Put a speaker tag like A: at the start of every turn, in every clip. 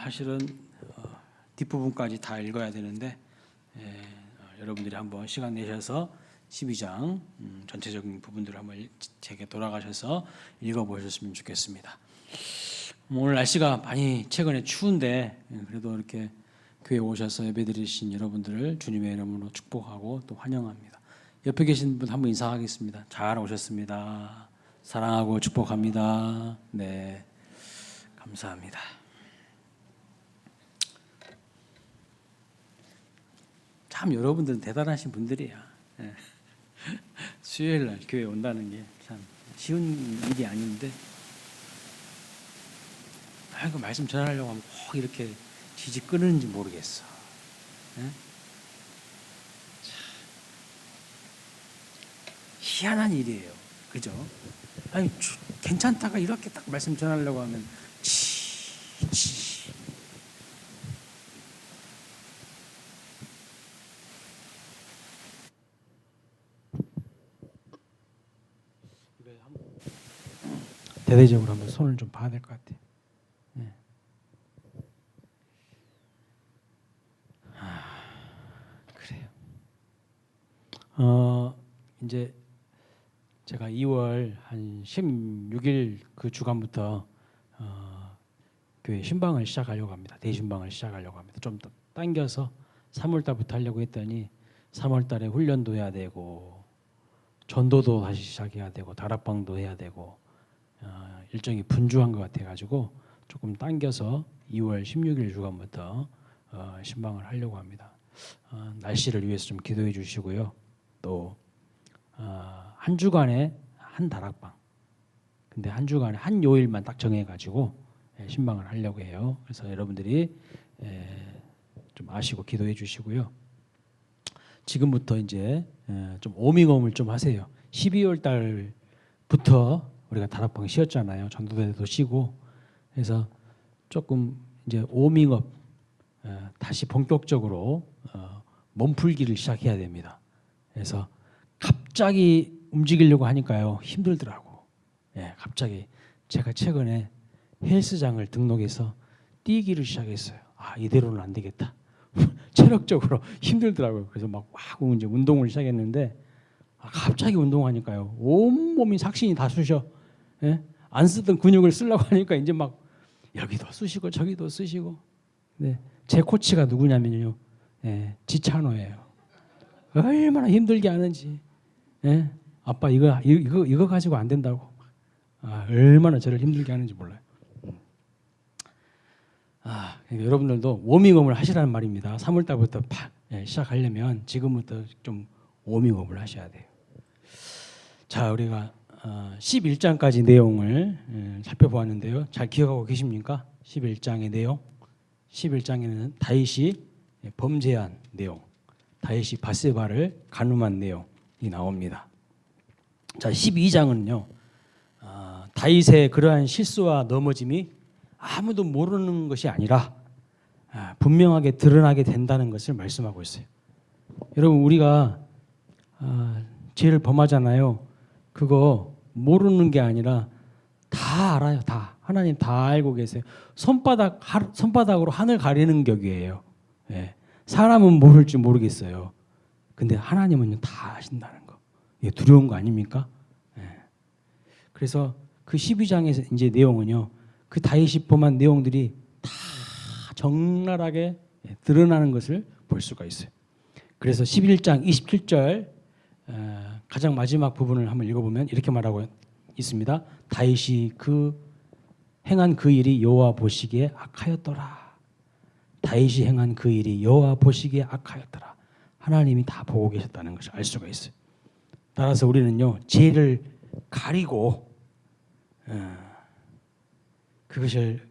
A: 사실은 뒷부분까지 다 읽어야 되는데 여러분들이 한번 시간 내셔서 12장 전체적인 부분들을 한번 제게 돌아가셔서 읽어보셨으면 좋겠습니다. 오늘 날씨가 많이 최근에 추운데 그래도 이렇게 교회 오셔서 예배드리신 여러분들을 주님의 이름으로 축복하고 또 환영합니다. 옆에 계신 분 한번 인사하겠습니다. 잘 오셨습니다. 사랑하고 축복합니다. 네, 감사합니다. 참 여러분들은 대단하신 분들이야. 수요일 날 교회 온다는 게 참 쉬운 일이 아닌데 그 말씀 전하려고 하면 꼭 이렇게 지지 끊는지 모르겠어. 희한한 일이에요. 그죠? 아니 괜찮다가 이렇게 딱 말씀 전하려고 하면 치. 대대적으로 한번 손을 좀 봐야 될 것 같아요. 그래요. 이제 제가 2월 한 16일 그 주간부터 교회 신방을 시작하려고 합니다. 대신방을 시작하려고 합니다. 좀 더 당겨서 3월 달부터 하려고 했더니 3월 달에 훈련도 해야 되고 전도도 다시 시작해야 되고 다락방도 해야 되고 일정이 분주한 것 같아가지고 조금 당겨서 2월 16일 주간부터 신방을 하려고 합니다. 날씨를 위해서 좀 기도해 주시고요. 또 한 주간에 한 다락방. 근데 한 주간에 한 요일만 딱 정해가지고 신방을 하려고 해요. 그래서 여러분들이 좀 아시고 기도해 주시고요. 지금부터 이제 좀 워밍업을 좀 하세요. 12월 달부터 우리가 다락방 쉬었잖아요. 전도대도 쉬고. 그래서 조금 이제 워밍업 다시 본격적으로 몸풀기를 시작해야 됩니다. 그래서 갑자기 움직이려고 하니까요 힘들더라고. 갑자기 제가 최근에 헬스장을 등록해서 뛰기를 시작했어요. 이대로는 안 되겠다. 체력적으로 힘들더라고요. 그래서 막 이제 운동을 시작했는데 갑자기 운동하니까요 온 몸이 삭신이 다 쑤셔. 안 쓰던 근육을 쓰려고 하니까 이제 막 여기도 쓰시고 저기도 쓰시고. 네, 제 코치가 누구냐면요, 지찬호예요. 얼마나 힘들게 하는지. 아빠 이거 가지고 안 된다고. 얼마나 저를 힘들게 하는지 몰라요. 그러니까 여러분들도 워밍업을 하시라는 말입니다. 3월 달부터 시작하려면 지금부터 좀 워밍업을 하셔야 돼요. 자, 우리가 11장까지 내용을 살펴보았는데요. 잘 기억하고 계십니까? 11장의 내용. 11장에는 다윗이 범죄한 내용, 다윗이 밧세바를 간음한 내용이 나옵니다. 자, 12장은요. 다윗의 그러한 실수와 넘어짐이 아무도 모르는 것이 아니라 분명하게 드러나게 된다는 것을 말씀하고 있어요. 여러분 우리가 죄를 범하잖아요. 그거 모르는 게 아니라 다 알아요. 다 하나님 다 알고 계세요. 손바닥으로 하늘 가리는 격이에요. 사람은 모를지 모르겠어요. 근데 하나님은요 다 아신다는 거. 이게 두려운 거 아닙니까? 그래서 그 12장의 이제 내용은요. 그 다윗이 범한 내용들이 다 적나라하게 드러나는 것을 볼 수가 있어요. 그래서 11장 27절 가장 마지막 부분을 한번 읽어보면 이렇게 말하고 있습니다. 다윗이 행한 그 일이 여호와 보시기에 악하였더라. 다윗이 행한 그 일이 여호와 보시기에 악하였더라. 하나님이 다 보고 계셨다는 것을 알 수가 있어요. 따라서 우리는요 죄를 가리고 그것을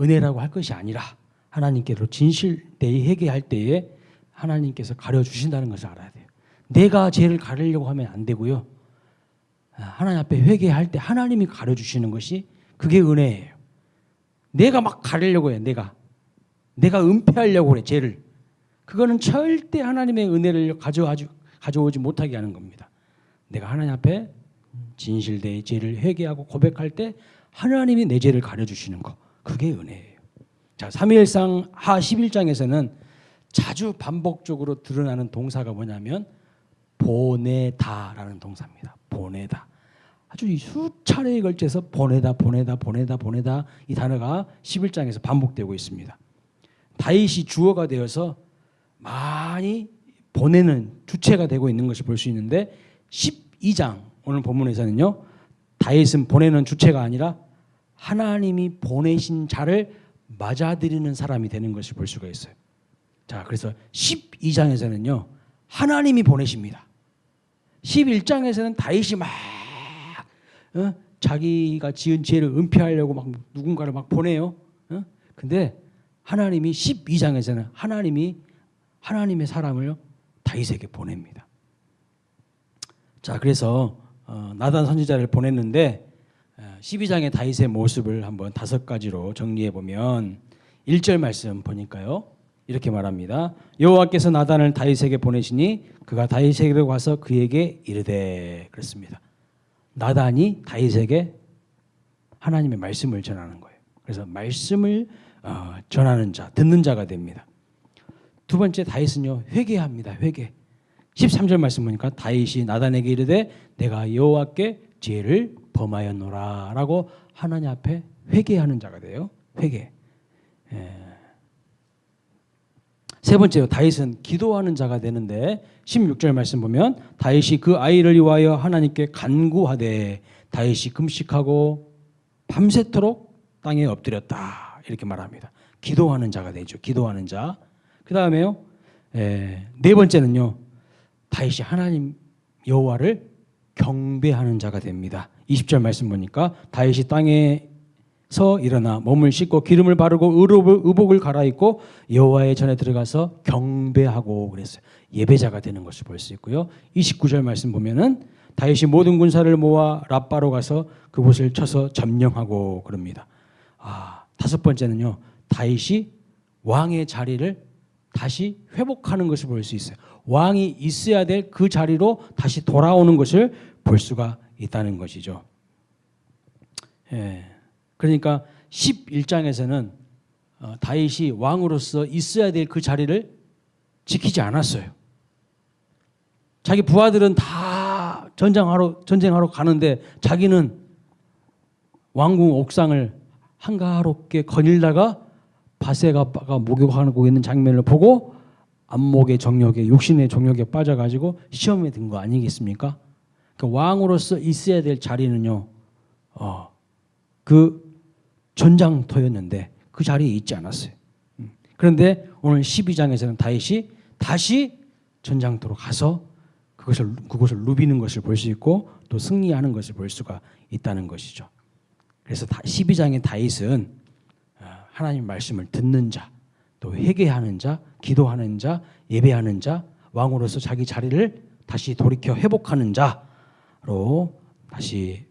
A: 은혜라고 할 것이 아니라 하나님께로 진실되이 회개할 때에 하나님께서 가려주신다는 것을 알아야 돼요. 내가 죄를 가리려고 하면 안 되고요. 하나님 앞에 회개할 때 하나님이 가려주시는 것이 그게 은혜예요. 내가 막 가리려고 해요. 내가 은폐하려고 그래 죄를. 그거는 절대 하나님의 은혜를 가져오지 못하게 하는 겁니다. 내가 하나님 앞에 진실되이 죄를 회개하고 고백할 때 하나님이 내 죄를 가려주시는 거, 그게 은혜예요. 자, 사무엘상 하 11장에서는 자주 반복적으로 드러나는 동사가 뭐냐면 보내다라는 동사입니다. 보내다. 아주 수차례에 걸쳐서 보내다 이 단어가 11장에서 반복되고 있습니다. 다윗이 주어가 되어서 많이 보내는 주체가 되고 있는 것을 볼 수 있는데 12장 오늘 본문에서는요. 다윗은 보내는 주체가 아니라 하나님이 보내신 자를 맞아들이는 사람이 되는 것을 볼 수가 있어요. 자, 그래서 12장에서는요. 하나님이 보내십니다. 11장에서는 다윗이 막 자기가 지은 죄를 은폐하려고 막 누군가를 막 보내요. 근데 하나님이 12장에서는 하나님의 사람을 다윗에게 보냅니다. 자, 그래서 나단 선지자를 보냈는데 12장의 다윗의 모습을 한번 5가지로 정리해 보면 1절 말씀 보니까요. 이렇게 말합니다. 여호와께서 나단을 다윗에게 보내시니 그가 다윗에게로 가서 그에게 이르되 그랬습니다. 나단이 다윗에게 하나님의 말씀을 전하는 거예요. 그래서 말씀을 전하는 자, 듣는 자가 됩니다. 두 번째 다윗은요. 회개합니다. 회개. 13절 말씀 보니까 다윗이 나단에게 이르되 내가 여호와께 죄를 범하였노라 라고 하나님 앞에 회개하는 자가 돼요. 회개. 세 번째로 다윗은 기도하는 자가 되는데 16절 말씀 보면 다윗이 그 아이를 위하여 하나님께 간구하되 다윗이 금식하고 밤새도록 땅에 엎드렸다 이렇게 말합니다. 기도하는 자가 되죠. 기도하는 자. 그 다음에요. 네 번째는요. 다윗이 하나님 여호와를 경배하는 자가 됩니다. 20절 말씀 보니까 다윗이 땅에서 일어나 몸을 씻고 기름을 바르고 의복을 갈아입고 여호와의 전에 들어가서 경배하고 그랬어요. 예배자가 되는 것을 볼 수 있고요. 29절 말씀 보면은 다윗이 모든 군사를 모아 랍바로 가서 그곳을 쳐서 점령하고 그럽니다. 다섯 번째는요. 다윗이 왕의 자리를 다시 회복하는 것을 볼 수 있어요. 왕이 있어야 될 그 자리로 다시 돌아오는 것을 볼 수가 있다는 것이죠. 그러니까 11장에서는 다윗이 왕으로서 있어야 될 그 자리를 지키지 않았어요. 자기 부하들은 다 전쟁하러 가는데 자기는 왕궁 옥상을 한가롭게 거닐다가 바세바가 목욕하고 있는 장면을 보고 안목의 정욕에 육신의 정욕에 빠져가지고 시험에 든 거 아니겠습니까? 그러니까 왕으로서 있어야 될 자리는요, 그 전장터였는데 그 자리에 있지 않았어요. 그런데 오늘 12장에서는 다윗이 다시 전장터로 가서 그것을 누비는 것을 볼 수 있고 또 승리하는 것을 볼 수가 있다는 것이죠. 그래서 12장의 다윗은 하나님 말씀을 듣는 자, 또 회개하는 자, 기도하는 자, 예배하는 자, 왕으로서 자기 자리를 다시 돌이켜 회복하는 자로 다시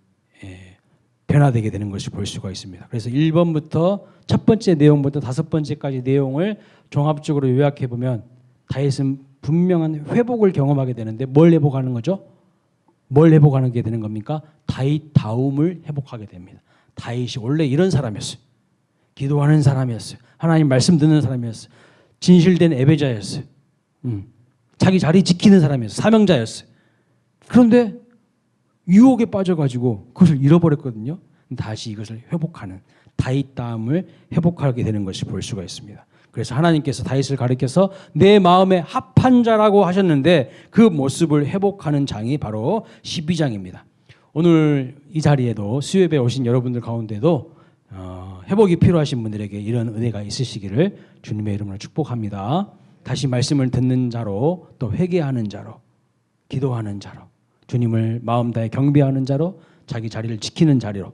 A: 변화되게 되는 것을 볼 수가 있습니다. 그래서 1번부터 첫 번째 내용부터 5번째까지 내용을 종합적으로 요약해 보면 다윗은 분명한 회복을 경험하게 되는데 뭘 회복하는 거죠? 뭘 회복하게 되는 겁니까? 다윗다움을 회복하게 됩니다. 다윗이 원래 이런 사람이었어요. 기도하는 사람이었어요. 하나님 말씀 듣는 사람이었어요. 진실된 예배자였어요. 자기 자리 지키는 사람이었어요. 사명자였어요. 그런데 유혹에 빠져가지고 그것을 잃어버렸거든요. 다시 이것을 회복하는 다윗다움을 회복하게 되는 것을 볼 수가 있습니다. 그래서 하나님께서 다윗을 가리켜서 내 마음에 합한 자라고 하셨는데 그 모습을 회복하는 장이 바로 12장입니다. 오늘 이 자리에도 수요예배 오신 여러분들 가운데도 회복이 필요하신 분들에게 이런 은혜가 있으시기를 주님의 이름으로 축복합니다. 다시 말씀을 듣는 자로 또 회개하는 자로 기도하는 자로 주님을 마음 다해 경배하는 자로 자기 자리를 지키는 자리로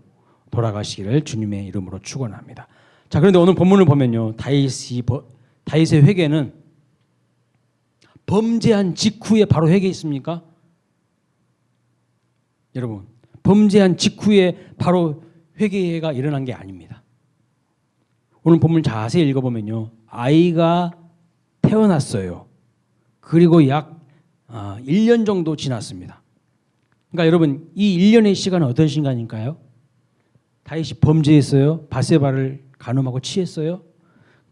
A: 돌아가시기를 주님의 이름으로 축원합니다. 자, 그런데 오늘 본문을 보면요. 다윗의 회개는 범죄한 직후에 바로 회개했습니까? 여러분, 범죄한 직후에 바로 회개가 일어난 게 아닙니다. 오늘 본문 자세히 읽어보면요. 아이가 태어났어요. 그리고 약 1년 정도 지났습니다. 그러니까 여러분 이 1년의 시간은 어떤 시간일까요? 다윗이 범죄했어요. 바세바를 간음하고 취했어요.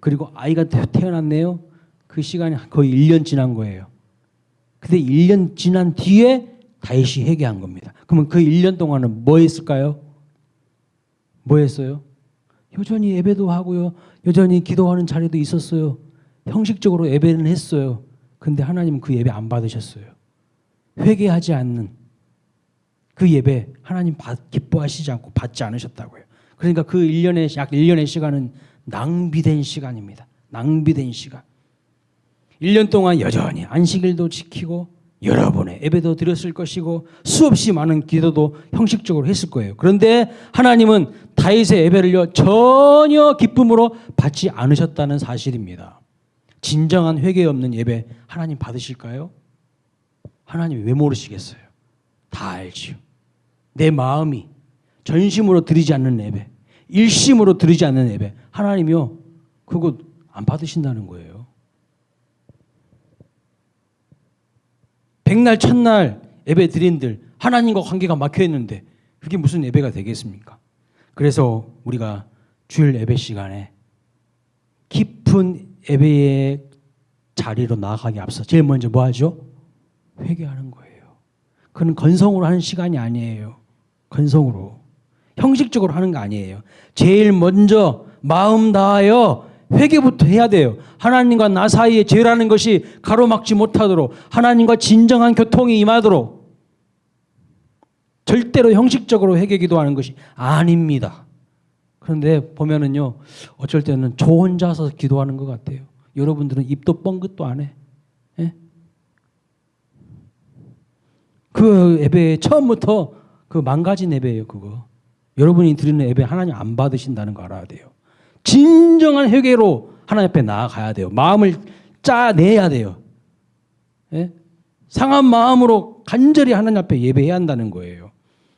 A: 그리고 아이가 태어났네요. 그 시간이 거의 1년 지난 거예요. 근데 1년 지난 뒤에 다윗이 회개한 겁니다. 그러면 그 1년 동안은 뭐 했을까요? 뭐 했어요? 여전히 예배도 하고요. 여전히 기도하는 자리도 있었어요. 형식적으로 예배는 했어요. 근데 하나님은 그 예배 안 받으셨어요. 회개하지 않는 그 예배 하나님 기뻐하시지 않고 받지 않으셨다고요. 그러니까 그 1년의 약 1년의 시간은 낭비된 시간입니다. 낭비된 시간. 1년 동안 여전히 안식일도 지키고 여러 번의 예배도 드렸을 것이고 수없이 많은 기도도 형식적으로 했을 거예요. 그런데 하나님은 다윗의 예배를요 전혀 기쁨으로 받지 않으셨다는 사실입니다. 진정한 회개 없는 예배 하나님 받으실까요? 하나님 왜 모르시겠어요? 다 알지요. 내 마음이 전심으로 드리지 않는 예배, 일심으로 드리지 않는 예배 하나님이요 그거 안 받으신다는 거예요. 백날 첫날 예배 드린들 하나님과 관계가 막혀 있는데 그게 무슨 예배가 되겠습니까? 그래서 우리가 주일 예배 시간에 깊은 예배의 자리로 나아가기 앞서 제일 먼저 뭐 하죠? 회개하는 거예요. 그건 건성으로 하는 시간이 아니에요. 건성으로. 형식적으로 하는 거 아니에요. 제일 먼저 마음 다하여 회개부터 해야 돼요. 하나님과 나 사이에 죄라는 것이 가로막지 못하도록 하나님과 진정한 교통이 임하도록 절대로 형식적으로 회개 기도하는 것이 아닙니다. 그런데 보면은요 어쩔 때는 저 혼자서 기도하는 것 같아요. 여러분들은 입도 뻥긋도 안 해. 예? 그 예배 처음부터 그 망가진 예배예요. 그거 여러분이 드리는 예배 하나님 안 받으신다는 거 알아야 돼요. 진정한 회개로 하나님 앞에 나아가야 돼요. 마음을 짜내야 돼요. 예? 상한 마음으로 간절히 하나님 앞에 예배해야 한다는 거예요.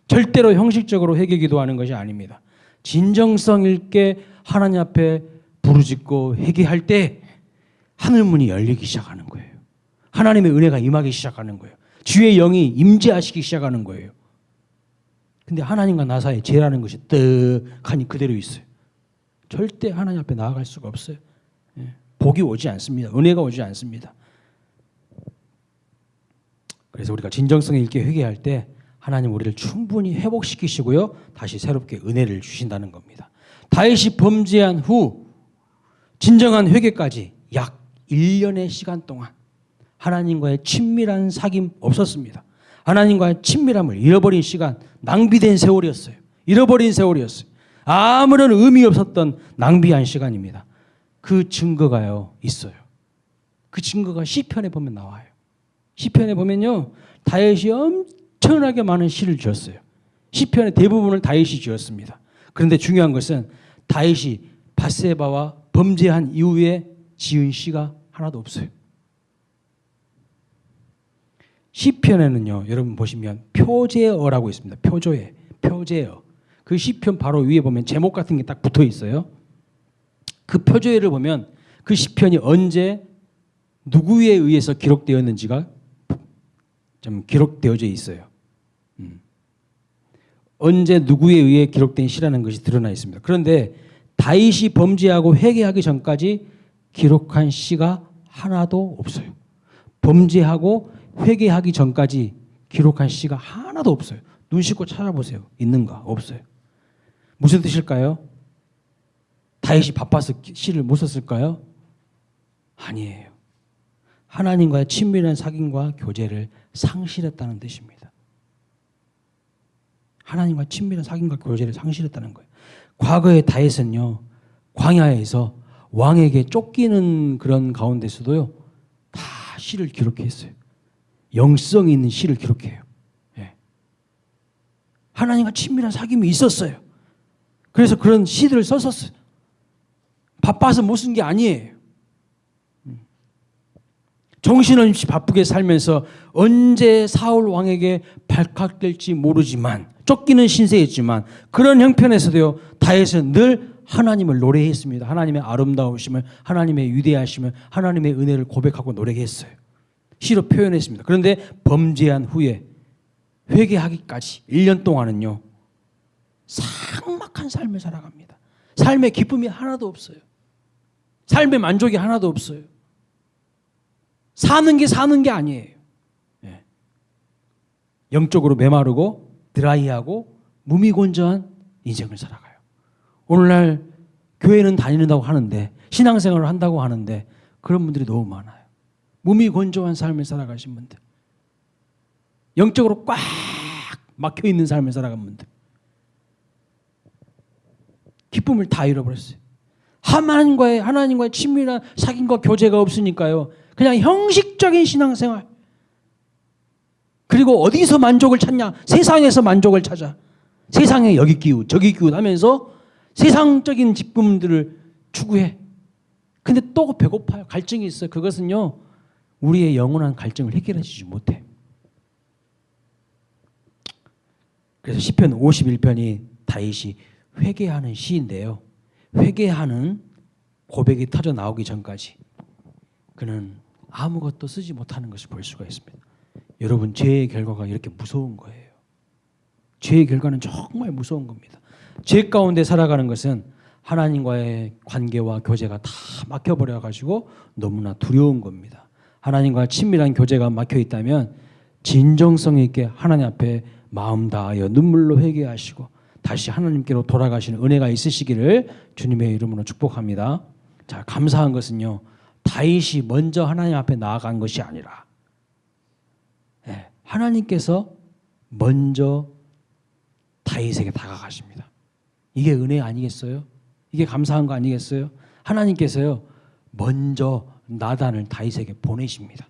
A: 절대로 형식적으로 회개 기도하는 것이 아닙니다. 진정성 있게 하나님 앞에 부르짖고 회개할 때 하늘문이 열리기 시작하는 거예요. 하나님의 은혜가 임하기 시작하는 거예요. 주의 영이 임재하시기 시작하는 거예요. 근데 하나님과 나 사이에 죄라는 것이 떡하니 그대로 있어요. 절대 하나님 앞에 나아갈 수가 없어요. 복이 오지 않습니다. 은혜가 오지 않습니다. 그래서 우리가 진정성 있게 회개할 때 하나님 우리를 충분히 회복시키시고요. 다시 새롭게 은혜를 주신다는 겁니다. 다윗이 범죄한 후 진정한 회개까지 약 1년의 시간 동안 하나님과의 친밀한 사귐 없었습니다. 하나님과의 친밀함을 잃어버린 시간, 낭비된 세월이었어요. 잃어버린 세월이었어요. 아무런 의미 없었던 낭비한 시간입니다. 그 증거가요 있어요. 그 증거가 시편에 보면 나와요. 시편에 보면요 다윗이 엄청나게 많은 시를 지었어요. 시편의 대부분을 다윗이 지었습니다. 그런데 중요한 것은 다윗이 밧세바와 범죄한 이후에 지은 시가 하나도 없어요. 시편에는요 여러분 보시면 표제어라고 있습니다. 표제어. 그 시편 바로 위에 보면 제목 같은 게 딱 붙어 있어요. 그 표제어를 보면 그 시편이 언제 누구에 의해서 기록되었는지가 좀 기록되어져 있어요. 언제 누구에 의해 기록된 시라는 것이 드러나 있습니다. 그런데 다윗이 범죄하고 회개하기 전까지 기록한 시가 하나도 없어요. 범죄하고 회개하기 전까지 기록한 시가 하나도 없어요. 눈 씻고 찾아보세요. 있는가? 없어요. 무슨 뜻일까요? 다윗이 바빠서 시를 못 썼을까요? 아니에요. 하나님과의 친밀한 사귐과 교제를 상실했다는 뜻입니다. 하나님과 친밀한 사귐과 교제를 상실했다는 거예요. 과거의 다윗은요 광야에서 왕에게 쫓기는 그런 가운데서도요 다 시를 기록했어요. 영성이 있는 시를 기록해요. 예. 하나님과 친밀한 사귐이 있었어요. 그래서 그런 시들을 썼었어요. 바빠서 못 쓴 게 아니에요. 정신없이 바쁘게 살면서 언제 사울 왕에게 발칵될지 모르지만 쫓기는 신세였지만 그런 형편에서도요 다윗은 늘 하나님을 노래했습니다. 하나님의 아름다우심을, 하나님의 위대하심을, 하나님의 은혜를 고백하고 노래했어요. 시로 표현했습니다. 그런데 범죄한 후에 회개하기까지 1년 동안은요 삭막한 삶을 살아갑니다. 삶의 기쁨이 하나도 없어요. 삶의 만족이 하나도 없어요. 사는 게 아니에요. 예. 영적으로 메마르고 드라이하고 무미건조한 인생을 살아가요. 오늘날 교회는 다니는다고 하는데, 신앙생활을 한다고 하는데 그런 분들이 너무 많아요. 무미건조한 삶을 살아가신 분들, 영적으로 꽉 막혀있는 삶을 살아간 분들, 기쁨을 다 잃어버렸어요. 하나님과의 친밀한 사귐과 교제가 없으니까요, 그냥 형식적인 신앙생활, 그리고 어디서 만족을 찾냐? 세상에서 만족을 찾아. 세상에 여기 기웃 저기 기웃 하면서 세상적인 기쁨들을 추구해. 근데 또 배고파요. 갈증이 있어요. 그것은요, 우리의 영원한 갈증을 해결해 주지 못해. 그래서 시편 51편이 다윗이 회개하는 시인데요, 회개하는 고백이 터져 나오기 전까지 그는 아무것도 쓰지 못하는 것을 볼 수가 있습니다. 여러분, 죄의 결과가 이렇게 무서운 거예요. 죄의 결과는 정말 무서운 겁니다. 죄 가운데 살아가는 것은 하나님과의 관계와 교제가 다 막혀버려가지고 너무나 두려운 겁니다. 하나님과 친밀한 교제가 막혀 있다면 진정성 있게 하나님 앞에 마음 다하여 눈물로 회개하시고 다시 하나님께로 돌아가시는 은혜가 있으시기를 주님의 이름으로 축복합니다. 자, 감사한 것은요, 다윗이 먼저 하나님 앞에 나아간 것이 아니라 하나님께서 먼저 다윗에게 다가가십니다. 이게 은혜 아니겠어요? 이게 감사한 거 아니겠어요? 하나님께서요, 먼저 나단을 다윗에게 보내십니다.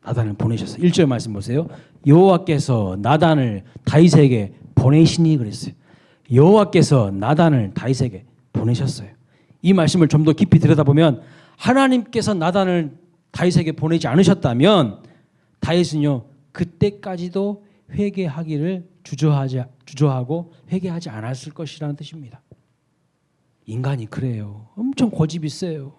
A: 나단을 보내셨어요. 1절 말씀 보세요. 여호와께서 나단을 다윗에게 보내시니 그랬어요. 여호와께서 나단을 다윗에게 보내셨어요. 이 말씀을 좀 더 깊이 들여다보면 하나님께서 나단을 다윗에게 보내지 않으셨다면 다윗은요, 그때까지도 회개하기를 주저하고 회개하지 않았을 것이라는 뜻입니다. 인간이 그래요. 엄청 고집이 세요.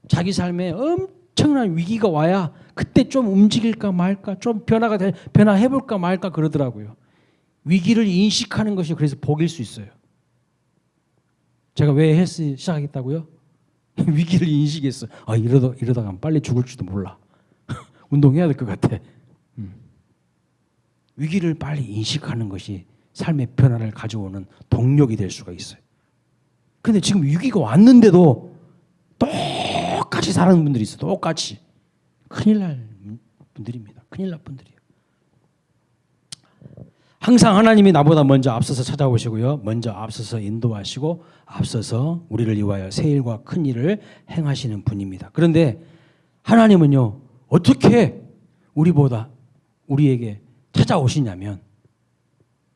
A: 자기 삶에 엄청난 위기가 와야 그때 좀 움직일까 말까, 좀 변화해볼까 말까 그러더라고요. 위기를 인식하는 것이 그래서 복일 수 있어요. 제가 왜 헬스 시작하겠다고요? 위기를 인식했어요. 이러다가 빨리 죽을지도 몰라. 운동해야 될 것 같아. 위기를 빨리 인식하는 것이 삶의 변화를 가져오는 동력이 될 수가 있어요. 그런데 지금 위기가 왔는데도 똑같이 사는 분들이 있어요. 똑같이. 큰일 날 분들입니다. 큰일 날 분들이에요. 항상 하나님이 나보다 먼저 앞서서 찾아오시고요, 먼저 앞서서 인도하시고 앞서서 우리를 위하여 새 일과 큰 일을 행하시는 분입니다. 그런데 하나님은요, 어떻게 우리에게 찾아오시냐면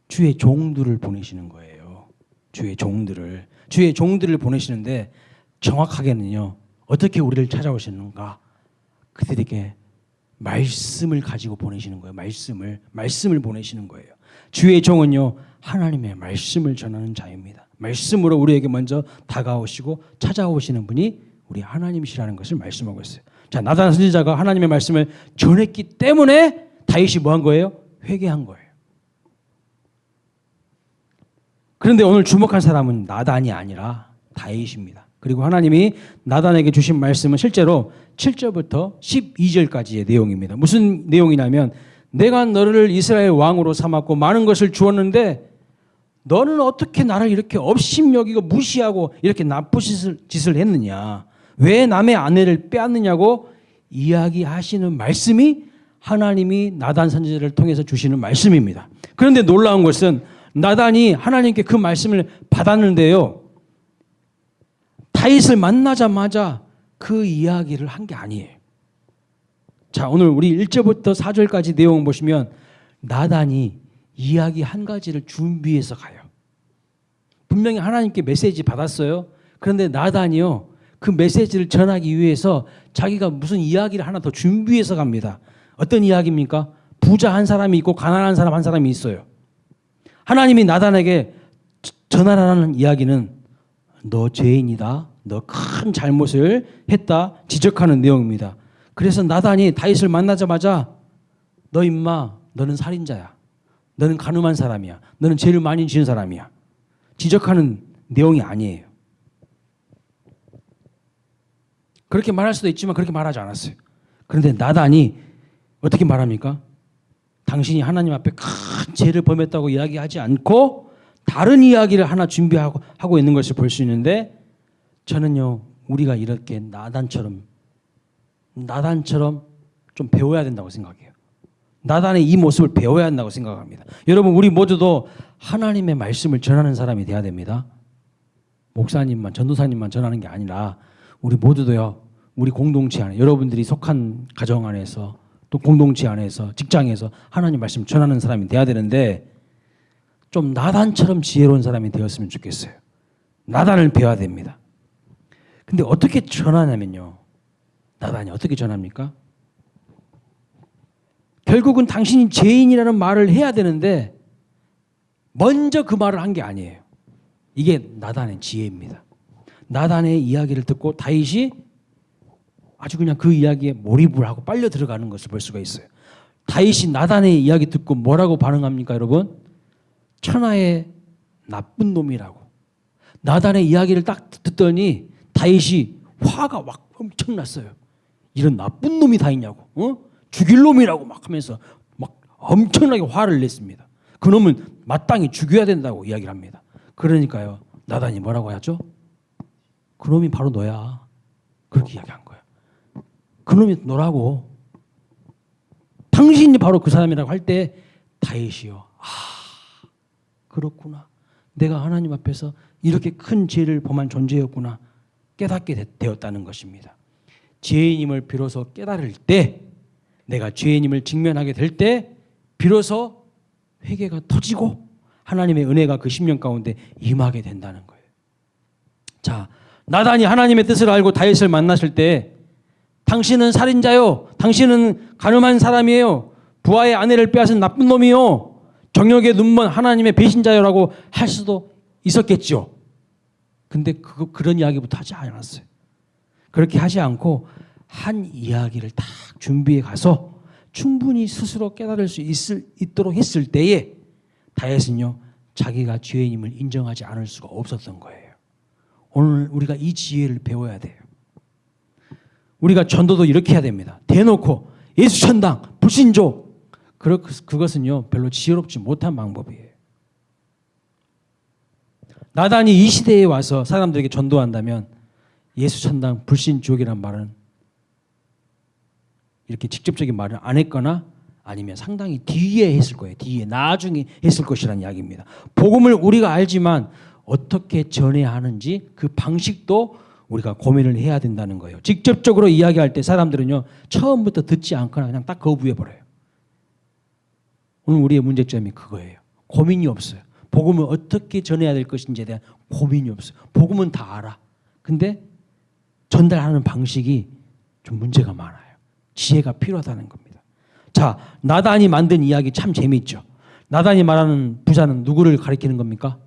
A: 주의 종들을 보내시는 거예요. 주의 종들을 보내시는데 정확하게는요, 어떻게 우리를 찾아오시는가? 그들에게 말씀을 가지고 보내시는 거예요. 말씀을 보내시는 거예요. 주의 종은요, 하나님의 말씀을 전하는 자입니다. 말씀으로 우리에게 먼저 다가오시고 찾아오시는 분이 우리 하나님이시라는 것을 말씀하고 있어요. 자, 나단 선지자가 하나님의 말씀을 전했기 때문에 다윗이 뭐 한 거예요? 회개한 거예요. 그런데 오늘 주목한 사람은 나단이 아니라 다윗입니다. 그리고 하나님이 나단에게 주신 말씀은 실제로 7절부터 12절까지의 내용입니다. 무슨 내용이냐면, 내가 너를 이스라엘 왕으로 삼았고 많은 것을 주었는데 너는 어떻게 나를 이렇게 업심여기고 무시하고 이렇게 나쁜 짓을 했느냐, 왜 남의 아내를 빼앗느냐고 이야기하시는 말씀이 하나님이 나단 선지자를 통해서 주시는 말씀입니다. 그런데 놀라운 것은 나단이 하나님께 그 말씀을 받았는데요, 다윗을 만나자마자 그 이야기를 한 게 아니에요. 자, 오늘 우리 1절부터 4절까지 내용 보시면 나단이 이야기 한 가지를 준비해서 가요. 분명히 하나님께 메시지 받았어요. 그런데 나단이요, 그 메시지를 전하기 위해서 자기가 무슨 이야기를 하나 더 준비해서 갑니다. 어떤 이야기입니까? 부자 한 사람이 있고 가난한 사람 한 사람이 있어요. 하나님이 나단에게 전하라는 이야기는 너 죄인이다, 너 큰 잘못을 했다 지적하는 내용입니다. 그래서 나단이 다윗을 만나자마자 너 임마, 너는 살인자야, 너는 가늠한 사람이야, 너는 죄를 많이 지은 사람이야 지적하는 내용이 아니에요. 그렇게 말할 수도 있지만 그렇게 말하지 않았어요. 그런데 나단이 어떻게 말합니까? 당신이 하나님 앞에 큰 죄를 범했다고 이야기하지 않고 다른 이야기를 하나 준비하고 있는 것을 볼 수 있는데, 저는요, 우리가 이렇게 나단처럼 좀 배워야 된다고 생각해요. 나단의 이 모습을 배워야 한다고 생각합니다. 여러분, 우리 모두도 하나님의 말씀을 전하는 사람이 돼야 됩니다. 목사님만, 전도사님만 전하는 게 아니라 우리 모두도요, 우리 공동체 안에, 여러분들이 속한 가정 안에서 또 공동체 안에서 직장에서 하나님 말씀 전하는 사람이 돼야 되는데, 좀 나단처럼 지혜로운 사람이 되었으면 좋겠어요. 나단을 배워야 됩니다. 근데 어떻게 전하냐면요, 나단이 어떻게 전합니까? 결국은 당신이 죄인이라는 말을 해야 되는데 먼저 그 말을 한 게 아니에요. 이게 나단의 지혜입니다. 나단의 이야기를 듣고 다윗이 아주 그냥 그 이야기에 몰입을 하고 빨려 들어가는 것을 볼 수가 있어요. 다윗이 나단의 이야기 듣고 뭐라고 반응합니까, 여러분? 천하의 나쁜 놈이라고. 나단의 이야기를 딱 듣더니 다윗이 화가 막 엄청났어요. 이런 나쁜 놈이 다 있냐고, 죽일 놈이라고 막 하면서 막 엄청나게 화를 냈습니다. 그 놈은 마땅히 죽여야 된다고 이야기를 합니다. 그러니까요, 나단이 뭐라고 하죠? 그 놈이 바로 너야. 그렇게 이야기한 거예요. 그 놈이 너라고. 당신이 바로 그 사람이라고 할 때 다윗이요, 그렇구나. 내가 하나님 앞에서 이렇게 큰 죄를 범한 존재였구나 깨닫게 되었다는 것입니다. 죄인임을 비로소 깨달을 때, 내가 죄인임을 직면하게 될 때 비로소 회개가 터지고 하나님의 은혜가 그 심령 가운데 임하게 된다는 거예요. 자, 나단이 하나님의 뜻을 알고 다윗을 만났을 때, 당신은 살인자요, 당신은 가늠한 사람이에요, 부하의 아내를 빼앗은 나쁜 놈이요, 정욕에 눈먼 하나님의 배신자요라고 할 수도 있었겠죠. 근데 그런 이야기부터 하지 않았어요. 그렇게 하지 않고 한 이야기를 딱 준비해 가서 충분히 스스로 깨달을 수 있도록 했을 때에 다윗은요, 자기가 죄인임을 인정하지 않을 수가 없었던 거예요. 오늘 우리가 이 지혜를 배워야 돼요. 우리가 전도도 이렇게 해야 됩니다. 대놓고 예수 천당, 불신조, 그것은요 별로 지혜롭지 못한 방법이에요. 나단이 이 시대에 와서 사람들에게 전도한다면 예수 천당, 불신지옥이란 말은 이렇게 직접적인 말을 안 했거나 아니면 상당히 뒤에 했을 거예요. 뒤에, 나중에 했을 것이라는 이야기입니다. 복음을 우리가 알지만 어떻게 전해야 하는지 그 방식도 우리가 고민을 해야 된다는 거예요. 직접적으로 이야기할 때 사람들은요, 처음부터 듣지 않거나 그냥 딱 거부해버려요. 오늘 우리의 문제점이 그거예요. 고민이 없어요. 복음을 어떻게 전해야 될 것인지에 대한 고민이 없어요. 복음은 다 알아. 근데 전달하는 방식이 좀 문제가 많아요. 지혜가 필요하다는 겁니다. 자, 나단이 만든 이야기 참 재미있죠. 나단이 말하는 부자는 누구를 가리키는 겁니까?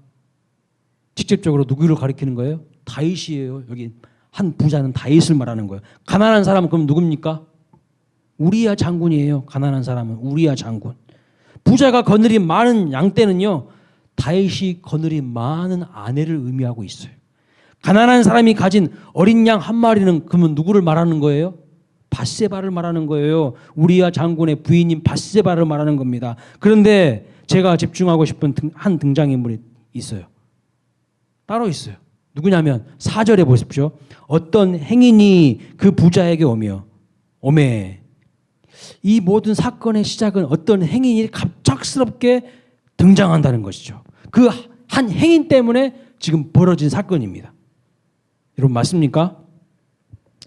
A: 직접적으로 누구를 가리키는 거예요? 다윗이에요. 여기 한 부자는 다윗을 말하는 거예요. 가난한 사람은 그럼 누굽니까? 우리야 장군이에요. 가난한 사람은 우리야 장군. 부자가 거느린 많은 양떼는요, 다윗이 거느린 많은 아내를 의미하고 있어요. 가난한 사람이 가진 어린 양 한 마리는 그러면 누구를 말하는 거예요? 밧세바를 말하는 거예요. 우리야 장군의 부인인 밧세바를 말하는 겁니다. 그런데 제가 집중하고 싶은 한 등장인물이 있어요. 따로 있어요. 누구냐면 4절에 보십시오. 어떤 행인이 그 부자에게 오매. 이 모든 사건의 시작은 어떤 행인이 갑작스럽게 등장한다는 것이죠. 그 한 행인 때문에 지금 벌어진 사건입니다. 여러분 맞습니까?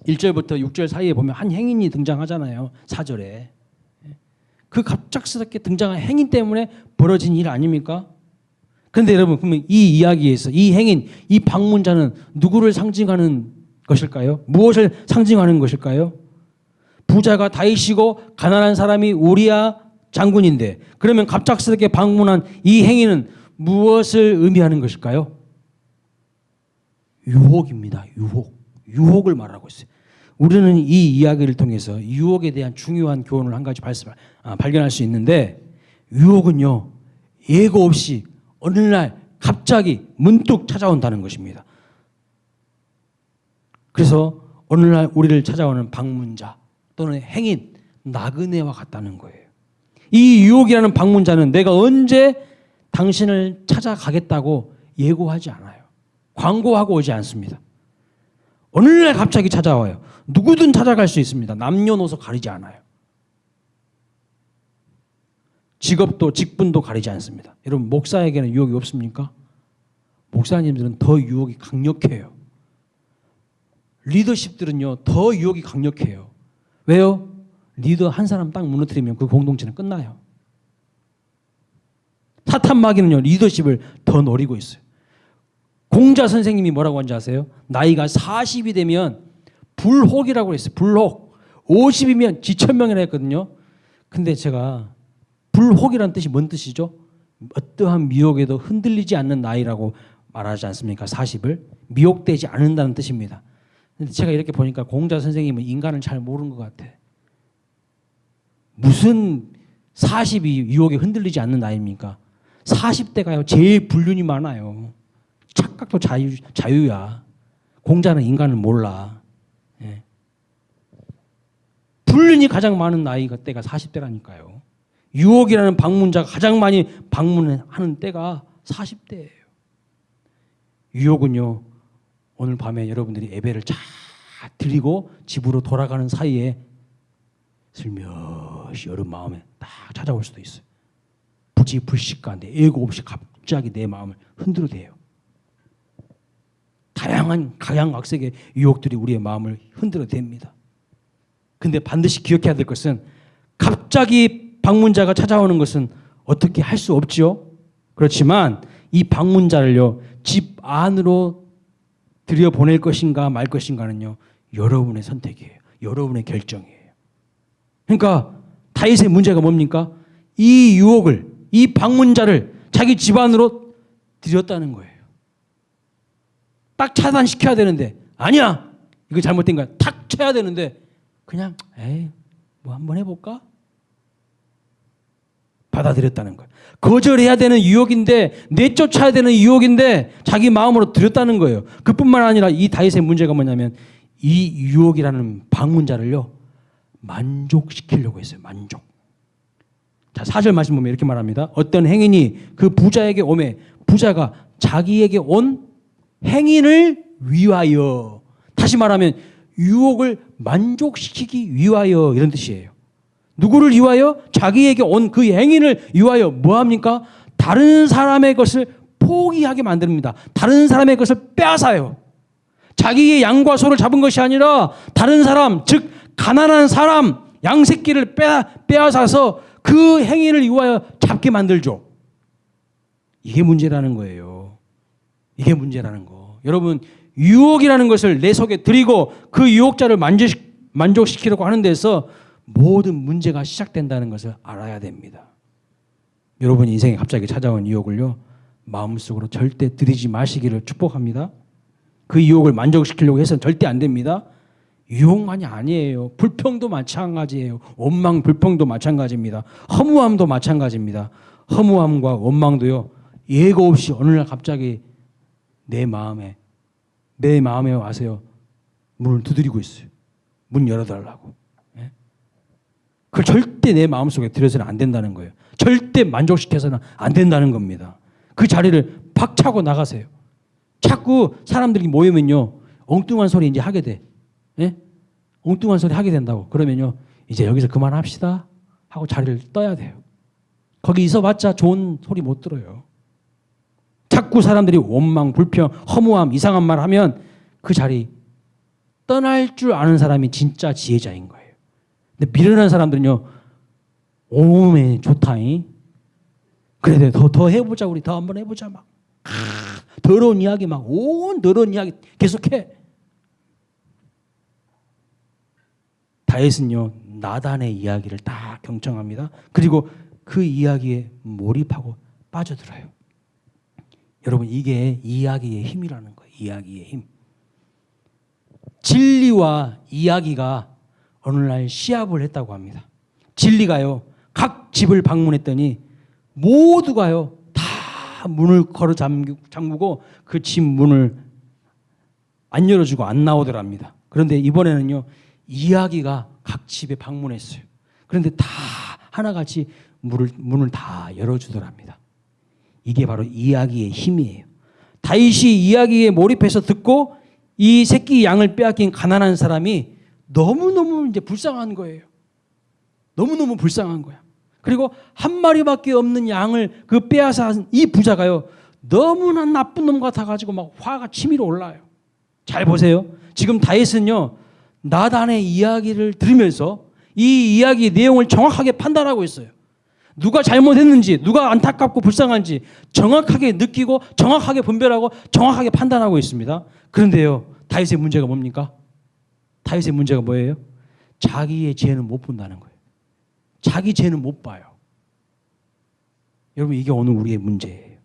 A: 1절부터 6절 사이에 보면 한 행인이 등장하잖아요. 4절에. 그 갑작스럽게 등장한 행인 때문에 벌어진 일 아닙니까? 그런데 여러분, 그러면 이 이야기에서 이 행인, 이 방문자는 누구를 상징하는 것일까요? 무엇을 상징하는 것일까요? 부자가 다윗이고 가난한 사람이 우리야 장군인데, 그러면 갑작스럽게 방문한 이 행위는 무엇을 의미하는 것일까요? 유혹입니다. 유혹을 말하고 있어요. 우리는 이 이야기를 통해서 유혹에 대한 중요한 교훈을 한 가지 발견할 수 있는데, 유혹은요, 예고 없이 어느 날 갑자기 문득 찾아온다는 것입니다. 그래서 오늘날 우리를 찾아오는 방문자 또는 행인, 나그네와 같다는 거예요. 이 유혹이라는 방문자는 내가 언제 당신을 찾아가겠다고 예고하지 않아요. 광고하고 오지 않습니다. 오늘날 갑자기 찾아와요. 누구든 찾아갈 수 있습니다. 남녀노소 가리지 않아요. 직업도 직분도 가리지 않습니다. 여러분 목사에게는 유혹이 없습니까? 목사님들은 더 유혹이 강력해요. 리더십들은요 더 유혹이 강력해요. 왜요? 리더 한 사람 딱 무너뜨리면 그 공동체는 끝나요. 사탄 마귀는요 리더십을 더 노리고 있어요. 공자 선생님이 뭐라고 하는지 아세요? 나이가 40이 되면 불혹이라고 했어요. 불혹. 50이면 지천명이라 했거든요. 근데 제가 불혹이라는 뜻이 뭔 뜻이죠? 어떠한 미혹에도 흔들리지 않는 나이라고 말하지 않습니까? 40을. 미혹되지 않는다는 뜻입니다. 근데 제가 이렇게 보니까 공자 선생님은 인간을 잘 모르는 것 같아. 무슨 40이 유혹에 흔들리지 않는 나이입니까? 40대가요 제일 불륜이 많아요. 착각도 자유야. 공자는 인간을 몰라. 예. 불륜이 가장 많은 나이가 때가 40대라니까요. 유혹이라는 방문자가 가장 많이 방문하는 때가 40대예요. 유혹은요. 오늘 밤에 여러분들이 예배를 잘 드리고 집으로 돌아가는 사이에 슬며시 여러분 마음에 딱 찾아올 수도 있어요. 부지불식간데 예고 없이 갑자기 내 마음을 흔들어대요. 다양한 각양각색의 유혹들이 우리의 마음을 흔들어댑니다. 근데 반드시 기억해야 될 것은 갑자기 방문자가 찾아오는 것은 어떻게 할 수 없지요. 그렇지만 이 방문자를요 집 안으로 들여보낼 것인가 말 것인가는요 여러분의 선택이에요. 여러분의 결정이에요. 그러니까 다윗의 문제가 뭡니까? 이 유혹을, 이 방문자를 자기 집 안으로 들였다는 거예요. 딱 차단시켜야 되는데 아니야 이거 잘못된 거야 탁 쳐야 되는데 그냥 에이 뭐 한번 해볼까? 받아들였다는 거예요. 거절해야 되는 유혹인데 내쫓아야 되는 유혹인데 자기 마음으로 들였다는 거예요. 그뿐만 아니라 이 다윗의 문제가 뭐냐면 이 유혹이라는 방문자를요 만족시키려고 했어요. 만족. 자 4절 말씀 보면 이렇게 말합니다. 어떤 행인이 그 부자에게 오매 부자가 자기에게 온 행인을 위하여, 다시 말하면 유혹을 만족시키기 위하여 이런 뜻이에요. 누구를 위하여? 자기에게 온 그 행인을 위하여 뭐합니까? 다른 사람의 것을 포기하게 만듭니다. 다른 사람의 것을 빼앗아요. 자기의 양과 소를 잡은 것이 아니라 다른 사람, 즉 가난한 사람 양새끼를 빼앗아서 그 행인을 위하여 잡게 만들죠. 이게 문제라는 거예요. 이게 문제라는 거. 여러분 유혹이라는 것을 내 속에 들이고 그 유혹자를 만족시키려고 하는 데서 모든 문제가 시작된다는 것을 알아야 됩니다. 여러분 인생에 갑자기 찾아온 유혹을요 마음속으로 절대 들이지 마시기를 축복합니다. 그 유혹을 만족시키려고 해서는 절대 안 됩니다. 유혹만이 아니에요. 불평도 마찬가지예요. 원망, 불평도 마찬가지입니다. 허무함도 마찬가지입니다. 허무함과 원망도요 예고 없이 어느 날 갑자기 내 마음에 와서요 문을 두드리고 있어요. 문 열어달라고. 예? 그걸 절대 내 마음속에 들여서는 안 된다는 거예요. 절대 만족시켜서는 안 된다는 겁니다. 그 자리를 박차고 나가세요. 자꾸 사람들이 모이면요 엉뚱한 소리 이제 하게 돼. 예? 엉뚱한 소리 하게 된다고. 그러면요 이제 여기서 그만합시다 하고 자리를 떠야 돼요. 거기 있어봤자 좋은 소리 못 들어요. 자꾸 사람들이 원망, 불평, 허무함, 이상한 말 하면 그 자리 떠날 줄 아는 사람이 진짜 지혜자인 거예요. 근데 미련한 사람들은요 오메 좋다잉. 그래 더 해보자 우리 더 한번 해보자 막 더러운 이야기 막 온 더러운 이야기 계속해. 다윗은요 나단의 이야기를 다 경청합니다. 그리고 그 이야기에 몰입하고 빠져들어요. 여러분 이게 이야기의 힘이라는 거예요. 이야기의 힘. 진리와 이야기가 어느 날 시합을 했다고 합니다. 진리가요 각 집을 방문했더니 모두가요 다 문을 걸어 잠그고 그 집 문을 안 열어주고 안 나오더랍니다. 그런데 이번에는요, 이야기가 각 집에 방문했어요. 그런데 다 하나같이 문을 다 열어주더랍니다. 이게 바로 이야기의 힘이에요. 다윗이 이야기에 몰입해서 듣고 이 새끼 양을 빼앗긴 가난한 사람이 너무너무 이제 불쌍한 거예요. 너무너무 불쌍한 거야. 그리고 한 마리밖에 없는 양을 그 빼앗아 이 부자가요, 너무나 나쁜 놈 같아가지고 막 화가 치밀어 올라요. 잘 보세요. 지금 다윗은요, 나단의 이야기를 들으면서 이 이야기의 내용을 정확하게 판단하고 있어요. 누가 잘못했는지, 누가 안타깝고 불쌍한지 정확하게 느끼고 정확하게 분별하고 정확하게 판단하고 있습니다. 그런데요, 다윗의 문제가 뭡니까? 다윗의 문제가 뭐예요? 자기의 죄는 못 본다는 거예요. 자기 죄는 못 봐요. 여러분, 이게 오늘 우리의 문제예요.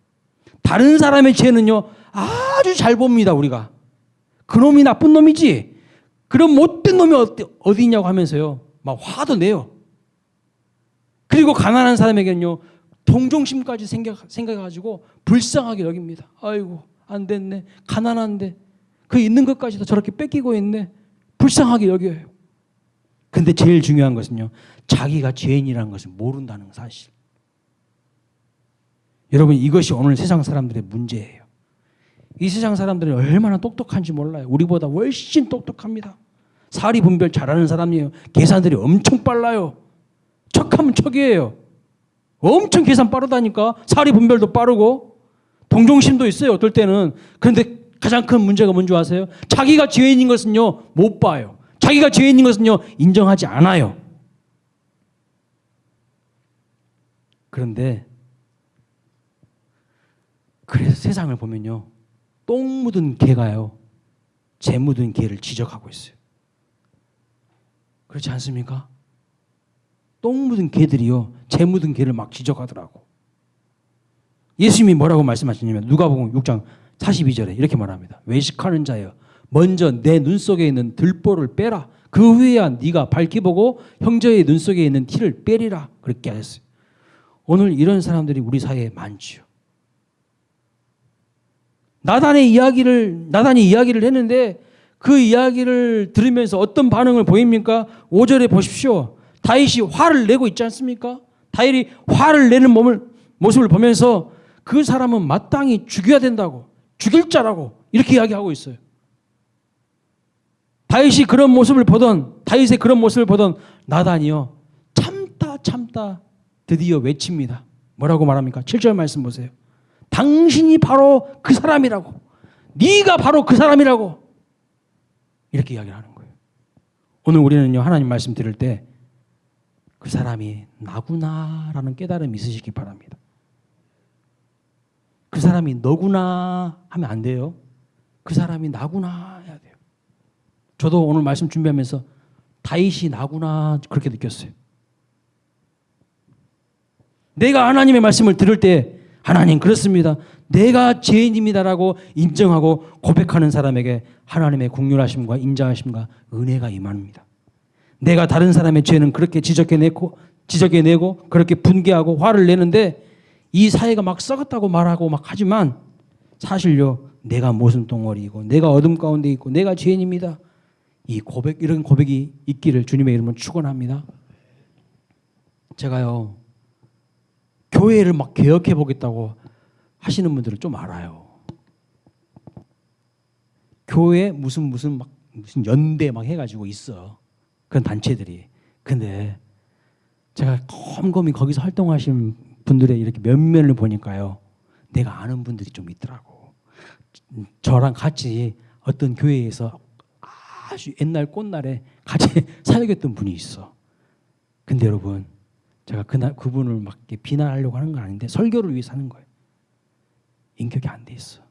A: 다른 사람의 죄는요, 아주 잘 봅니다. 우리가 그놈이 나쁜 놈이지, 그런 못된 놈이 어디 있냐고 하면서요, 막 화도 내요. 그리고 가난한 사람에게는요, 동정심까지 생겨가지고 불쌍하게 여깁니다. 아이고, 안 됐네, 가난한데 그 있는 것까지도 저렇게 뺏기고 있네, 불쌍하게 여겨요. 근데 제일 중요한 것은요, 자기가 죄인이라는 것을 모른다는 사실. 여러분, 이것이 오늘 세상 사람들의 문제예요. 이 세상 사람들은 얼마나 똑똑한지 몰라요. 우리보다 훨씬 똑똑합니다. 사리 분별 잘하는 사람이에요. 계산들이 엄청 빨라요. 척하면 척이에요. 엄청 계산 빠르다니까. 사리 분별도 빠르고 동정심도 있어요, 어떨 때는. 그런데 가장 큰 문제가 뭔지 아세요? 자기가 죄인인 것은요, 못 봐요. 자기가 죄인인 것은요, 인정하지 않아요. 그런데 그래서 세상을 보면요, 똥 묻은 개가요, 재 묻은 개를 지적하고 있어요. 그렇지 않습니까? 똥 묻은 개들이요, 재 묻은 개를 막 지적하더라고. 예수님이 뭐라고 말씀하시냐면 누가복음 6장 42절에 이렇게 말합니다. 외식하는 자여, 먼저 내 눈 속에 있는 들보를 빼라. 그 후에야 네가 밝히 보고 형제의 눈 속에 있는 티를 빼리라. 그렇게 하셨어요. 오늘 이런 사람들이 우리 사회에 많지요. 나단이 이야기를 했는데 그 이야기를 들으면서 어떤 반응을 보입니까? 5절에 보십시오. 다윗이 화를 내고 있지 않습니까? 다윗이 화를 내는 모습을 보면서 그 사람은 마땅히 죽여야 된다고, 죽일 자라고 이렇게 이야기하고 있어요. 다윗의 그런 모습을 보던 나단이요, 참다 드디어 외칩니다. 뭐라고 말합니까? 7절 말씀 보세요. 당신이 바로 그 사람이라고, 네가 바로 그 사람이라고 이렇게 이야기를 하는 거예요. 오늘 우리는요, 하나님 말씀 들을 때 그 사람이 나구나라는 깨달음이 있으시기 바랍니다. 그 사람이 너구나 하면 안 돼요. 그 사람이 나구나 해야 돼요. 저도 오늘 말씀 준비하면서 다윗이 나구나 그렇게 느꼈어요. 내가 하나님의 말씀을 들을 때 하나님 그렇습니다, 내가 죄인입니다라고 인정하고 고백하는 사람에게 하나님의 긍휼하심과 인자하심과 은혜가 임합니다. 내가 다른 사람의 죄는 그렇게 지적해내고 그렇게 분개하고 화를 내는데 이 사회가 막 썩었다고 말하고 막 하지만 사실요, 내가 모순덩어리이고 내가 어둠 가운데 있고 내가 죄인입니다. 이런 고백이 있기를 주님의 이름으로 축원합니다. 제가요, 교회를 막 개혁해 보겠다고 하시는 분들은 좀 알아요. 교회 무슨 연대 막 해가지고 있어, 그런 단체들이. 근데 제가 곰곰이 거기서 활동하시는 분들의 이렇게 면면을 보니까요, 내가 아는 분들이 좀 있더라고. 저랑 같이 어떤 교회에서 아주 옛날 꽃날에 같이 사역했던 분이 있어. 근데 여러분, 제가 그분을 막 비난하려고 하는 건 아닌데 설교를 위해서 하는 거예요. 인격이 안 돼 있어.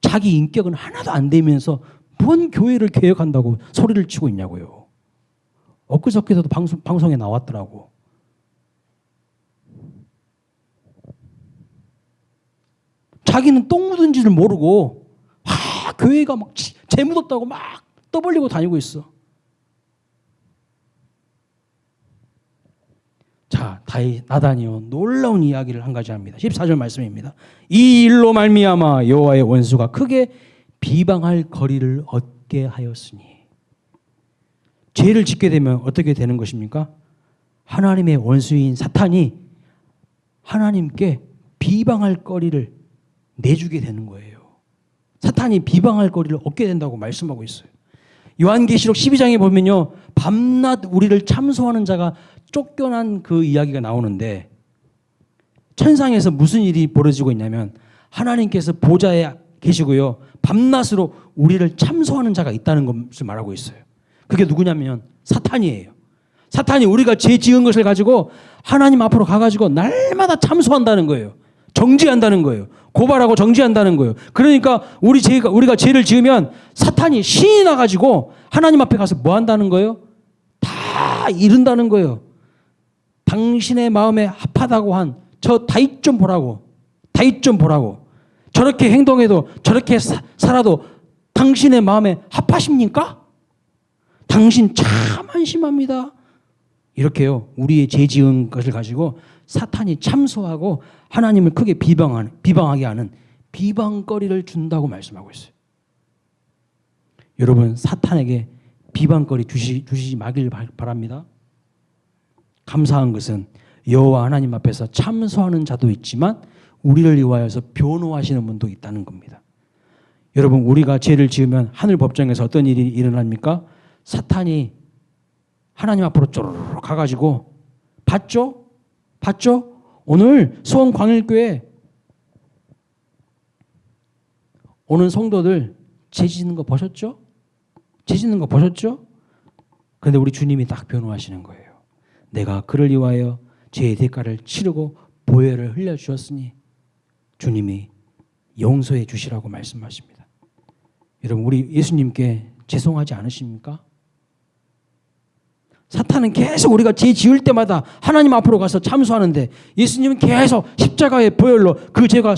A: 자기 인격은 하나도 안 되면서 뭔 교회를 개혁한다고 소리를 치고 있냐고요. 엊그저께도 방송에 나왔더라고. 자기는 똥 묻은지를 모르고 교회가 막 재 묻었다고 막 떠벌리고 다니고 있어. 자, 나단이요, 놀라운 이야기를 한 가지 합니다. 14절 말씀입니다. 이 일로 말미암아 여호와의 원수가 크게 비방할 거리를 얻게 하였으니. 죄를 짓게 되면 어떻게 되는 것입니까? 하나님의 원수인 사탄이 하나님께 비방할 거리를 내주게 되는 거예요. 사탄이 비방할 거리를 얻게 된다고 말씀하고 있어요. 요한계시록 12장에 보면요, 밤낮 우리를 참소하는 자가 쫓겨난 그 이야기가 나오는데, 천상에서 무슨 일이 벌어지고 있냐면 하나님께서 보좌에 계시고요, 밤낮으로 우리를 참소하는 자가 있다는 것을 말하고 있어요. 그게 누구냐면 사탄이에요. 사탄이 우리가 죄 지은 것을 가지고 하나님 앞으로 가가지고 날마다 참소한다는 거예요. 정죄한다는 거예요. 고발하고 정죄한다는 거예요. 그러니까 우리가 죄를 지으면 사탄이 신이 나가지고 하나님 앞에 가서 뭐 한다는 거예요? 다 이른다는 거예요. 당신의 마음에 합하다고 한 저 다윗 좀 보라고. 다윗 좀 보라고. 저렇게 행동해도 저렇게 살아도 당신의 마음에 합하십니까? 당신 참 한심합니다. 이렇게요. 우리의 죄 지은 것을 가지고 사탄이 참소하고 하나님을 크게 비방하게 하는 비방거리를 준다고 말씀하고 있어요. 여러분, 사탄에게 비방거리 주시지 마길 바랍니다. 감사한 것은 여호와 하나님 앞에서 참소하는 자도 있지만 우리를 위하여서 변호하시는 분도 있다는 겁니다. 여러분, 우리가 죄를 지으면 하늘 법정에서 어떤 일이 일어납니까? 사탄이 하나님 앞으로 쪼르르 가가지고 봤죠? 오늘 수원광일교회 오는 성도들 죄 짓는 거 보셨죠? 죄 짓는 거 보셨죠? 그런데 우리 주님이 딱 변호하시는 거예요. 내가 그를 위하여 죄의 대가를 치르고 보혈을 흘려주었으니 주님이 용서해 주시라고 말씀하십니다. 여러분, 우리 예수님께 죄송하지 않으십니까? 사탄은 계속 우리가 죄 지을 때마다 하나님 앞으로 가서 참소하는데 예수님은 계속 십자가의 보혈로 그 죄가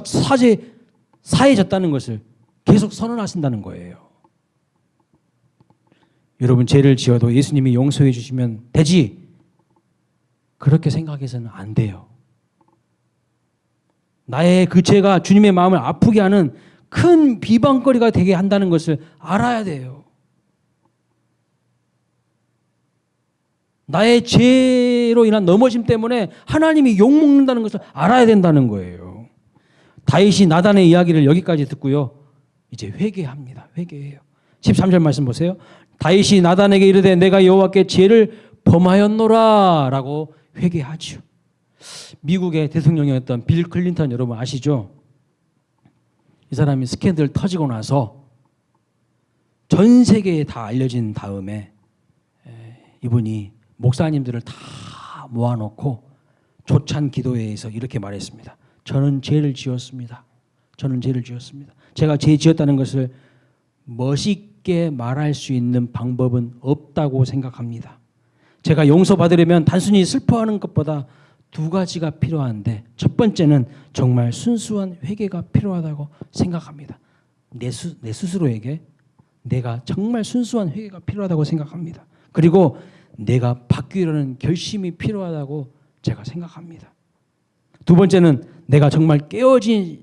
A: 사해졌다는 것을 계속 선언하신다는 거예요. 여러분, 죄를 지어도 예수님이 용서해 주시면 되지, 그렇게 생각해서는 안 돼요. 나의 그 죄가 주님의 마음을 아프게 하는 큰 비방거리가 되게 한다는 것을 알아야 돼요. 나의 죄로 인한 넘어짐 때문에 하나님이 욕먹는다는 것을 알아야 된다는 거예요. 다윗이 나단의 이야기를 여기까지 듣고요, 이제 회개합니다. 회개해요. 13절 말씀 보세요. 다윗이 나단에게 이르되 내가 여호와께 죄를 범하였노라 라고 회개하죠. 미국의 대통령이었던 빌 클린턴 여러분 아시죠? 이 사람이 스캔들 터지고 나서 전 세계에 다 알려진 다음에 이분이 목사님들을 다 모아놓고 조찬 기도회에서 이렇게 말했습니다. 저는 죄를 지었습니다. 저는 죄를 지었습니다. 제가 죄 지었다는 것을 멋있게 말할 수 있는 방법은 없다고 생각합니다. 제가 용서받으려면 단순히 슬퍼하는 것보다 두 가지가 필요한데, 첫 번째는 정말 순수한 회개가 필요하다고 생각합니다. 내 스스로에게 내가 정말 순수한 회개가 필요하다고 생각합니다. 그리고 내가 바뀌려는 결심이 필요하다고 제가 생각합니다. 두 번째는 내가 정말 깨어진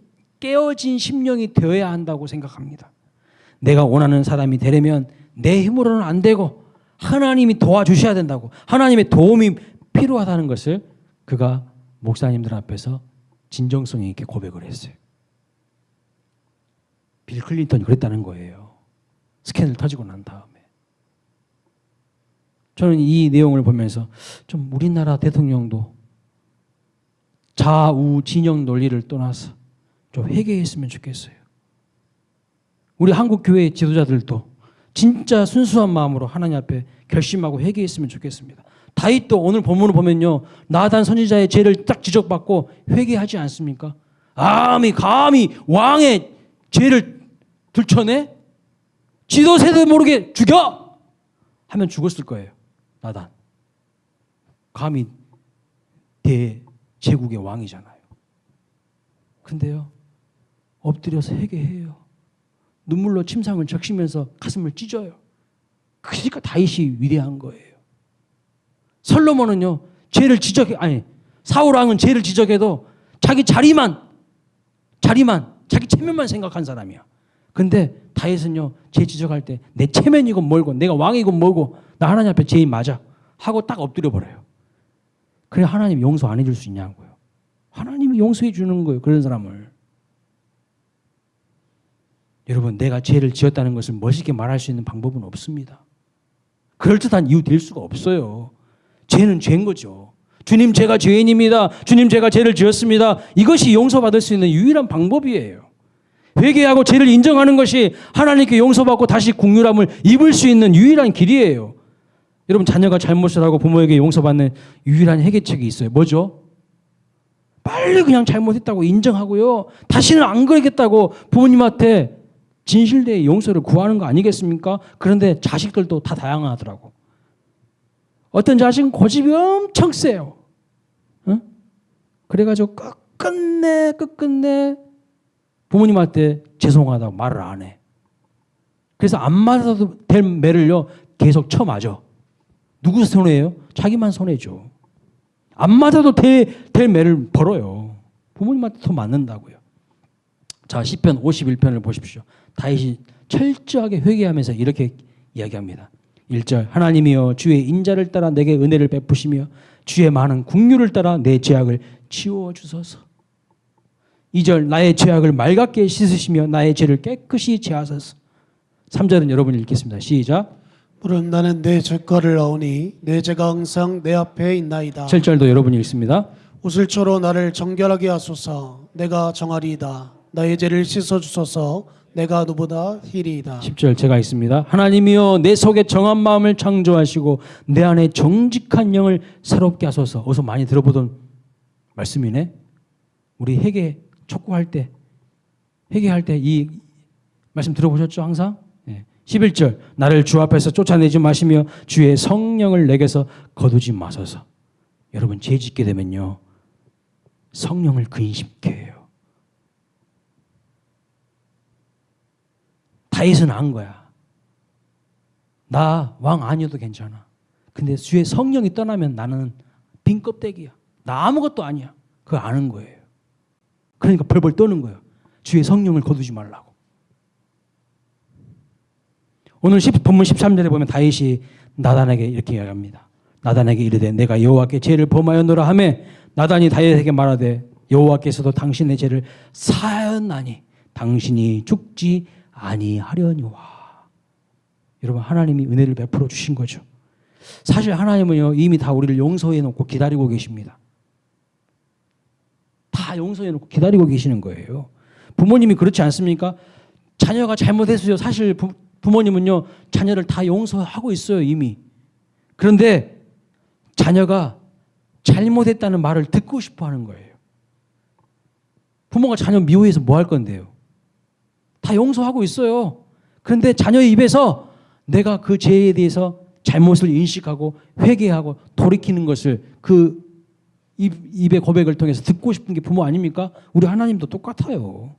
A: 심령이 되어야 한다고 생각합니다. 내가 원하는 사람이 되려면 내 힘으로는 안 되고 하나님이 도와주셔야 된다고, 하나님의 도움이 필요하다는 것을 그가 목사님들 앞에서 진정성 있게 고백을 했어요. 빌 클린턴이 그랬다는 거예요. 스캔들 터지고 난 다음에. 저는 이 내용을 보면서 좀 우리나라 대통령도 좌우 진영 논리를 떠나서 좀 회개했으면 좋겠어요. 우리 한국 교회 지도자들도 진짜 순수한 마음으로 하나님 앞에 결심하고 회개했으면 좋겠습니다. 다윗도 오늘 본문을 보면요, 나단 선지자의 죄를 딱 지적받고 회개하지 않습니까? 감히 왕의 죄를 들춰내? 지도세도 모르게 죽여! 하면 죽었을 거예요. 나단. 감히 대제국의 왕이잖아요. 근데요, 엎드려서 회개해요. 눈물로 침상을 적시면서 가슴을 찢어요. 그러니까 다윗이 위대한 거예요. 솔로몬은요, 사울 왕은 죄를 지적해도 자기 자리만, 자기 체면만 생각한 사람이야. 근데 다윗은요 죄 지적할 때 내 체면이고 뭘고 내가 왕이고 뭐고 나 하나님 앞에 죄인 맞아 하고 딱 엎드려 버려요. 그래 하나님이 용서 안 해줄 수 있냐고요. 하나님이 용서해 주는 거예요. 그런 사람을. 여러분 내가 죄를 지었다는 것을 멋있게 말할 수 있는 방법은 없습니다. 그럴듯한 이유 될 수가 없어요. 죄는 죄인 거죠. 주님 제가 죄인입니다. 주님 제가 죄를 지었습니다. 이것이 용서받을 수 있는 유일한 방법이에요. 회개하고 죄를 인정하는 것이 하나님께 용서받고 다시 긍휼함을 입을 수 있는 유일한 길이에요. 여러분 자녀가 잘못을 하고 부모에게 용서받는 유일한 해결책이 있어요. 뭐죠? 빨리 그냥 잘못했다고 인정하고요. 다시는 안 그러겠다고 부모님한테 진실되게 용서를 구하는 거 아니겠습니까? 그런데 자식들도 다 다양하더라고. 어떤 자식은 고집이 엄청 세요. 응? 그래가지고 끝끝내 부모님한테 죄송하다고 말을 안 해. 그래서 안 맞아도 될 매를요 계속 쳐맞아. 누구 손해예요? 자기만 손해죠. 안 맞아도 될 매를 벌어요. 부모님한테 더 맞는다고요. 자, 시편 51편을 보십시오. 다윗이 철저하게 회개하면서 이렇게 이야기합니다. 1절 하나님이여 주의 인자를 따라 내게 은혜를 베푸시며 주의 많은 긍휼을 따라 내 죄악을 치워 주소서. 2절 나의 죄악을 맑게 씻으시며 나의 죄를 깨끗이 제하소서. 3절은 여러분이 읽겠습니다. 시작.
B: 물은 나는 내 죄가를 아오니 내 죄가 항상 내 앞에 있나이다.
A: 7절도 여러분이 읽습니다.
B: 우슬초로 나를 정결하게 하소서. 내가 정하리이다. 나의 죄를 씻어주소서. 내가 누구보다 희리이다.
A: 10절 제가 읽습니다. 하나님이여 내 속에 정한 마음을 창조하시고 내 안에 정직한 영을 새롭게 하소서. 어서 많이 들어보던 말씀이네. 우리 촉구할 때 회개할 때 이 말씀 들어보셨죠? 항상? 11절 나를 주 앞에서 쫓아내지 마시며 주의 성령을 내게서 거두지 마소서. 여러분 죄 짓게 되면요 성령을 근심케 해요. 다윗은 안 거야. 나 왕 아니어도 괜찮아. 근데 주의 성령이 떠나면 나는 빈 껍데기야. 나 아무것도 아니야. 그거 아는 거예요. 그러니까 벌벌 떠는 거예요. 주의 성령을 거두지 말라고. 오늘 본문 13절에 보면 다윗이 나단에게 이렇게 이야기합니다. 나단에게 이르되 내가 여호와께 죄를 범하였노라 하매 나단이 다윗에게 말하되 여호와께서도 당신의 죄를 사하였나니 당신이 죽지 아니하려니와. 여러분 하나님이 은혜를 베풀어 주신 거죠. 사실 하나님은요 이미 다 우리를 용서해 놓고 기다리고 계십니다. 다 용서해 놓고 기다리고 계시는 거예요. 부모님이 그렇지 않습니까? 자녀가 잘못했어요. 사실 부모님은요 자녀를 다 용서하고 있어요 이미. 그런데 자녀가 잘못했다는 말을 듣고 싶어 하는 거예요. 부모가 자녀 미워해서 뭐 할 건데요? 다 용서하고 있어요. 그런데 자녀의 입에서 내가 그 죄에 대해서 잘못을 인식하고 회개하고 돌이키는 것을 그 입의 고백을 통해서 듣고 싶은 게 부모 아닙니까? 우리 하나님도 똑같아요.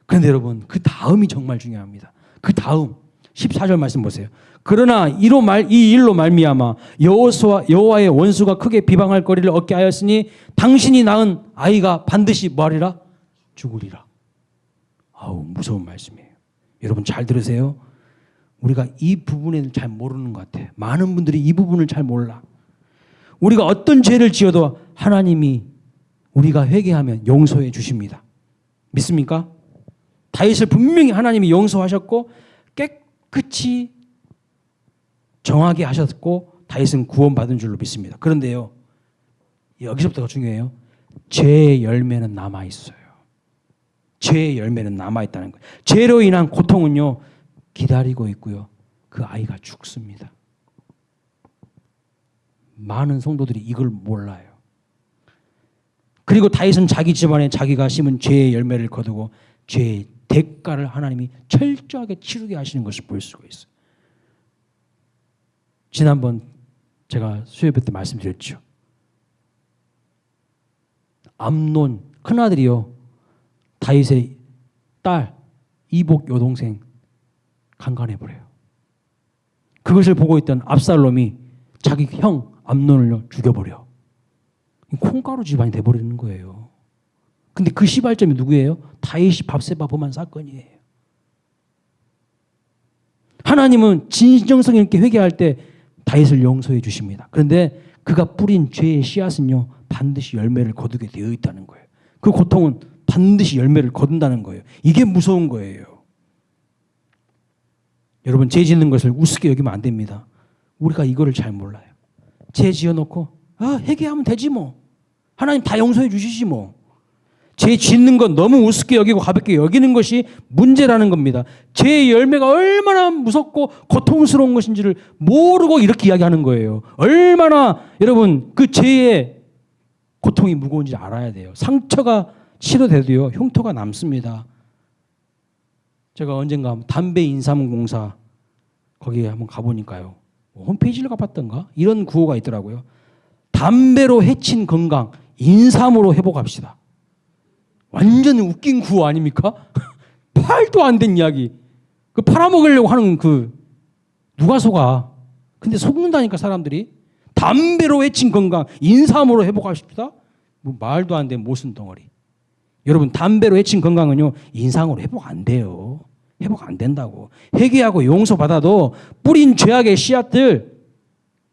A: 그런데 여러분 그 다음이 정말 중요합니다. 그 다음 14절 말씀 보세요. 그러나 이 일로 말미암아 여호와의 원수가 크게 비방할 거리를 얻게 하였으니 당신이 낳은 아이가 반드시 뭐하리라? 죽으리라. 아우 무서운 말씀이에요. 여러분 잘 들으세요. 우리가 이 부분을 잘 모르는 것 같아요. 많은 분들이 이 부분을 잘 몰라. 우리가 어떤 죄를 지어도 하나님이 우리가 회개하면 용서해 주십니다. 믿습니까? 다윗을 분명히 하나님이 용서하셨고 깨끗이 정하게 하셨고 다윗은 구원받은 줄로 믿습니다. 그런데요. 여기서부터가 중요해요. 죄의 열매는 남아있어요. 죄의 열매는 남아있다는 거예요. 죄로 인한 고통은요. 기다리고 있고요. 그 아이가 죽습니다. 많은 성도들이 이걸 몰라요. 그리고 다윗은 자기 집안에 자기가 심은 죄의 열매를 거두고 죄의 대가를 하나님이 철저하게 치르게 하시는 것을 볼 수가 있어요. 지난번 제가 수요일 때 말씀드렸죠. 암논 큰아들이요. 다윗의 딸 이복 여동생 강간해버려요. 그것을 보고 있던 압살롬이 자기 형 암논을 죽여버려. 콩가루 집안이 돼버리는 거예요. 근데 그 시발점이 누구예요? 다윗이 밧세바 범한 사건이에요. 하나님은 진정성 있게 회개할 때 다윗을 용서해 주십니다. 그런데 그가 뿌린 죄의 씨앗은요 반드시 열매를 거두게 되어 있다는 거예요. 그 고통은 반드시 열매를 거둔다는 거예요. 이게 무서운 거예요. 여러분, 죄 짓는 것을 우습게 여기면 안 됩니다. 우리가 이거를 잘 몰라요. 죄 지어놓고 회개하면 되지 뭐. 하나님 다 용서해 주시지 뭐. 죄 짓는 건 너무 우습게 여기고 가볍게 여기는 것이 문제라는 겁니다. 죄의 열매가 얼마나 무섭고 고통스러운 것인지를 모르고 이렇게 이야기하는 거예요. 얼마나 여러분 그 죄의 고통이 무거운지 알아야 돼요. 상처가 치료돼도요 흉터가 남습니다. 제가 언젠가 담배 인삼공사 거기에 한번 가보니까요. 홈페이지를 가봤던가? 이런 구호가 있더라고요. 담배로 해친 건강, 인삼으로 회복합시다. 완전 웃긴 구호 아닙니까? 팔도 안 된 이야기. 그 팔아먹으려고 하는 그 누가 속아. 근데 속는다니까 사람들이. 담배로 해친 건강, 인삼으로 회복합시다. 뭐 말도 안 된 모순 덩어리. 여러분, 담배로 해친 건강은요 인상으로 회복 안 돼요. 회복 안 된다고. 회개하고 용서받아도 뿌린 죄악의 씨앗들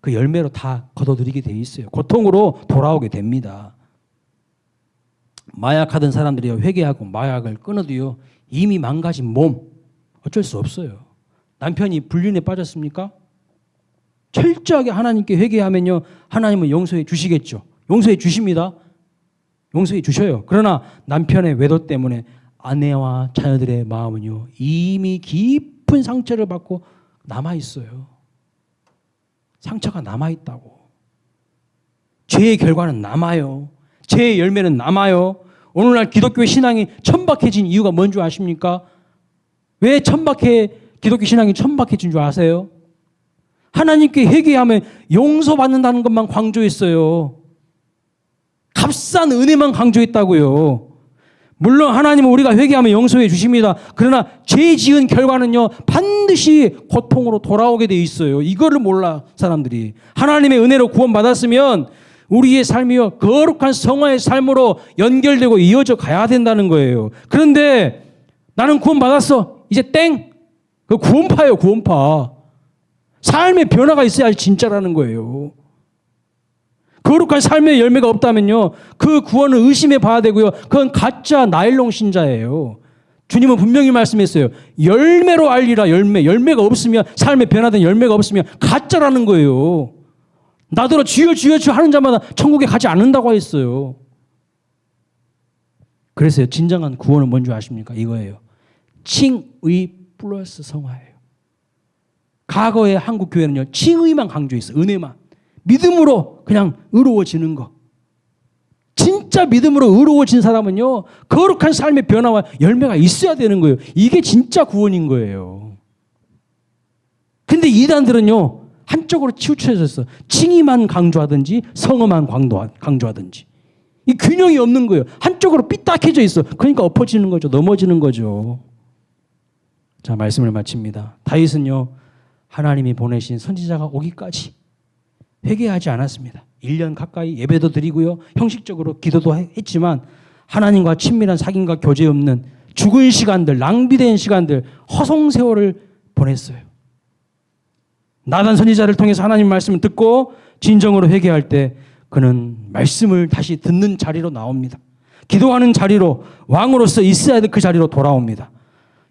A: 그 열매로 다 거둬들이게 돼 있어요. 고통으로 돌아오게 됩니다. 마약하던 사람들이 회개하고 마약을 끊어도요 이미 망가진 몸 어쩔 수 없어요. 남편이 불륜에 빠졌습니까? 철저하게 하나님께 회개하면요 하나님은 용서해 주시겠죠. 용서해 주십니다. 용서해 주셔요. 그러나 남편의 외도 때문에 아내와 자녀들의 마음은요 이미 깊은 상처를 받고 남아있어요. 상처가 남아있다고. 죄의 결과는 남아요. 죄의 열매는 남아요. 오늘날 기독교 신앙이 천박해진 이유가 뭔지 아십니까? 왜 기독교 신앙이 천박해진 줄 아세요? 하나님께 회개하면 용서받는다는 것만 강조했어요. 값싼 은혜만 강조했다고요. 물론 하나님은 우리가 회개하면 용서해 주십니다. 그러나 죄 지은 결과는요 반드시 고통으로 돌아오게 돼 있어요. 이거를 몰라 사람들이. 하나님의 은혜로 구원받았으면 우리의 삶이요 거룩한 성화의 삶으로 연결되고 이어져 가야 된다는 거예요. 그런데 나는 구원받았어. 이제 땡. 그 구원파예요. 구원파. 삶의 변화가 있어야 진짜라는 거예요. 거룩한 삶의 열매가 없다면요 그 구원을 의심해 봐야 되고요. 그건 가짜 나일론 신자예요. 주님은 분명히 말씀했어요. 열매로 알리라. 열매가 없으면 삶에 변화된 열매가 없으면 가짜라는 거예요. 나더러 주여 주여 주여 하는 자마다 천국에 가지 않는다고 했어요. 그래서 진정한 구원은 뭔지 아십니까? 이거예요. 칭의 플러스 성화예요. 과거의 한국 교회는요 칭의만 강조했어요. 은혜만. 믿음으로 그냥 의로워지는 거. 진짜 믿음으로 의로워진 사람은요 거룩한 삶의 변화와 열매가 있어야 되는 거예요. 이게 진짜 구원인 거예요. 근데 이단들은요 한쪽으로 치우쳐졌어. 칭의만 강조하든지 성어만 강조하든지. 이 균형이 없는 거예요. 한쪽으로 삐딱해져 있어. 그러니까 엎어지는 거죠. 넘어지는 거죠. 자, 말씀을 마칩니다. 다윗은요 하나님이 보내신 선지자가 오기까지 회개하지 않았습니다. 1년 가까이 예배도 드리고요. 형식적으로 기도도 했지만 하나님과 친밀한 사귐과 교제 없는 죽은 시간들, 낭비된 시간들, 허송 세월을 보냈어요. 나단 선지자를 통해서 하나님 말씀을 듣고 진정으로 회개할 때 그는 말씀을 다시 듣는 자리로 나옵니다. 기도하는 자리로 왕으로서 있어야 될 그 자리로 돌아옵니다.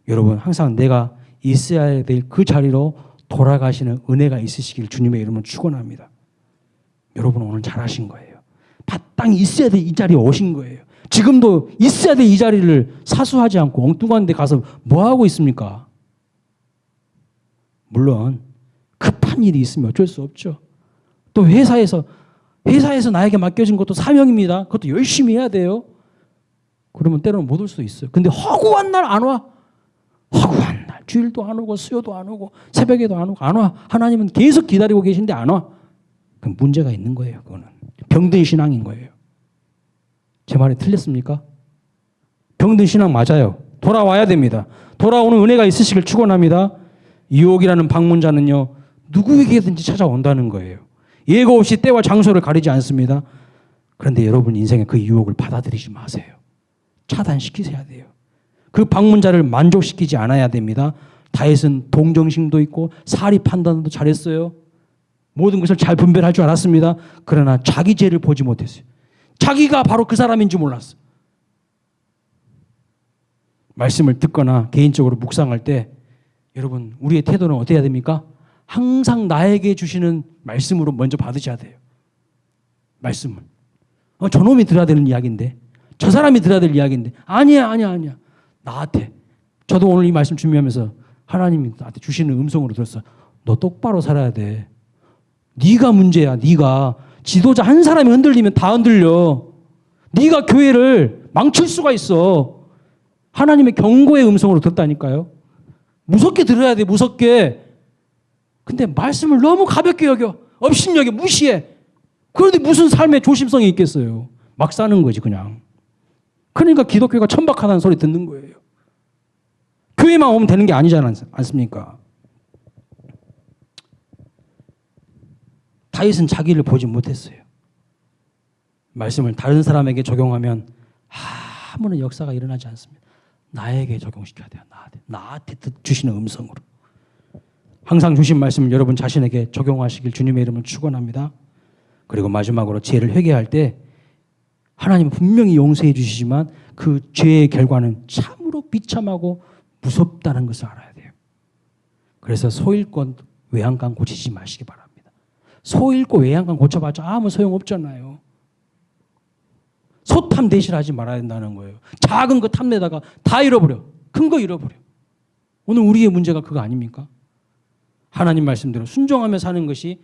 A: 여러분 항상 내가 있어야 될 그 자리로 돌아가시는 은혜가 있으시길 주님의 이름으로 축원합니다. 여러분 오늘 잘하신 거예요. 마땅히 있어야 될 이 자리에 오신 거예요. 지금도 있어야 될 이 자리를 사수하지 않고 엉뚱한 데 가서 뭐 하고 있습니까? 물론 급한 일이 있으면 어쩔 수 없죠. 또 회사에서 나에게 맡겨진 것도 사명입니다. 그것도 열심히 해야 돼요. 그러면 때로는 못 올 수도 있어요. 근데 허구한 날 안 와. 허구한 날 주일도 안 오고 수요도 안 오고 새벽에도 안 오고 안 와. 하나님은 계속 기다리고 계신데 안 와. 그럼 문제가 있는 거예요. 그거는 병든 신앙인 거예요. 제 말이 틀렸습니까? 병든 신앙 맞아요. 돌아와야 됩니다. 돌아오는 은혜가 있으시길 축원합니다. 유혹이라는 방문자는요 누구에게든지 찾아온다는 거예요. 예고 없이 때와 장소를 가리지 않습니다. 그런데 여러분 인생에 그 유혹을 받아들이지 마세요. 차단시키셔야 돼요. 그 방문자를 만족시키지 않아야 됩니다. 다윗은 동정심도 있고 사리 판단도 잘했어요. 모든 것을 잘 분별할 줄 알았습니다. 그러나 자기 죄를 보지 못했어요. 자기가 바로 그 사람인 줄 몰랐어요. 말씀을 듣거나 개인적으로 묵상할 때 여러분 우리의 태도는 어떻게 해야 됩니까? 항상 나에게 주시는 말씀으로 먼저 받으셔야 돼요. 말씀을. 저놈이 들어야 되는 이야기인데 저 사람이 들어야 될 이야기인데 아니야. 나한테. 저도 오늘 이 말씀 준비하면서 하나님이 나한테 주시는 음성으로 들었어. 너 똑바로 살아야 돼. 네가 문제야. 네가. 지도자 한 사람이 흔들리면 다 흔들려. 네가 교회를 망칠 수가 있어. 하나님의 경고의 음성으로 듣다니까요. 무섭게 들어야 돼. 무섭게. 근데 말씀을 너무 가볍게 여겨. 업신여겨. 무시해. 그런데 무슨 삶의 조심성이 있겠어요. 막 사는 거지 그냥. 그러니까 기독교가 천박하다는 소리 듣는 거예요. 교회만 오면 되는 게 아니지 않습니까? 다윗은 자기를 보지 못했어요. 말씀을 다른 사람에게 적용하면 아무런 역사가 일어나지 않습니다. 나에게 적용시켜야 돼요. 나한테 주시는 음성으로. 항상 주신 말씀을 여러분 자신에게 적용하시길 주님의 이름으로 축원합니다. 그리고 마지막으로 죄를 회개할 때 하나님은 분명히 용서해 주시지만 그 죄의 결과는 참으로 비참하고 무섭다는 것을 알아야 돼요. 그래서 소 잃고 외양간 고치지 마시기 바랍니다. 소 잃고 외양간 고쳐봤자 아무 소용없잖아요. 소탐 대실하지 말아야 된다는 거예요. 작은 거 탐내다가 다 잃어버려. 큰 거 잃어버려. 오늘 우리의 문제가 그거 아닙니까? 하나님 말씀대로 순종하며 사는 것이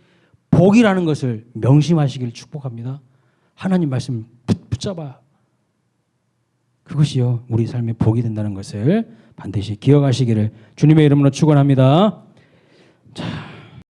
A: 복이라는 것을 명심하시길 축복합니다. 하나님 말씀 붙잡아. 그것이요 우리 삶의 복이 된다는 것을 반드시 기억하시기를 주님의 이름으로 축원합니다. 자.